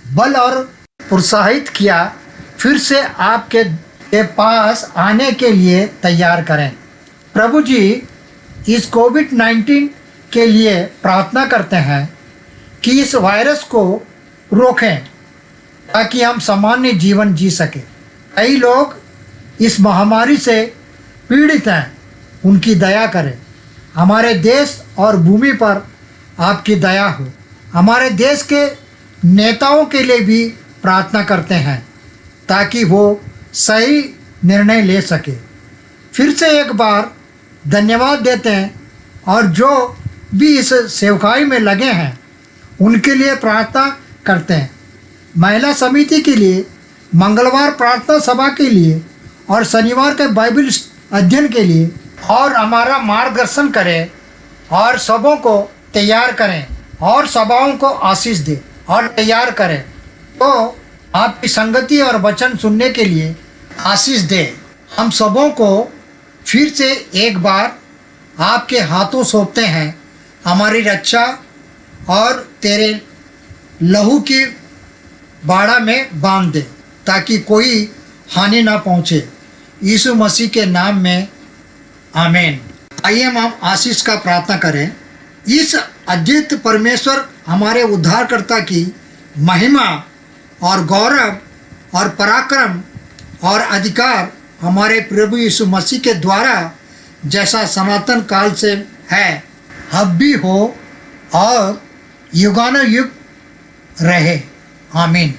बल और प्रोत्साहित किया, फिर से आपके के पास आने के लिए तैयार करें। प्रभु जी, इस कोविड-19 के लिए प्रार्थना करते हैं कि इस वायरस को रोकें ताकि हम सामान्य जीवन जी सकें। कई लोग इस महामारी से पीड़ित हैं, उनकी दया करें। हमारे देश और भूमि पर आपकी दया हो। हमारे देश के नेताओं के लिए भी प्रार्थना करते हैं ताकि वो सही निर्णय ले सके। फिर से एक बार धन्यवाद देते हैं और जो भी इस सेवकाई में लगे हैं उनके लिए प्रार्थना करते हैं। महिला समिति के लिए, मंगलवार प्रार्थना सभा के लिए और शनिवार के बाइबल अध्ययन के लिए, और हमारा मार्गदर्शन करें और सबों को तैयार करें और सभाओं को आशीष दें और तैयार करें। तो आपकी संगति और वचन सुनने के लिए आशीष दें। हम सबों को फिर से एक बार आपके हाथों सौंपते हैं। हमारी रक्षा और तेरे लहू की बाड़ा में बांध दे ताकि कोई हानि ना पहुँचे। यीशु मसीह के नाम में आमीन। आइए हम आशीष का प्रार्थना करें। इस अद्वितीय परमेश्वर हमारे उद्धारकर्ता की महिमा और गौरव और पराक्रम और अधिकार हमारे प्रभु यीशु मसीह के द्वारा जैसा सनातन काल से है, अब भी हो और युगानुयुग रहे। आमीन।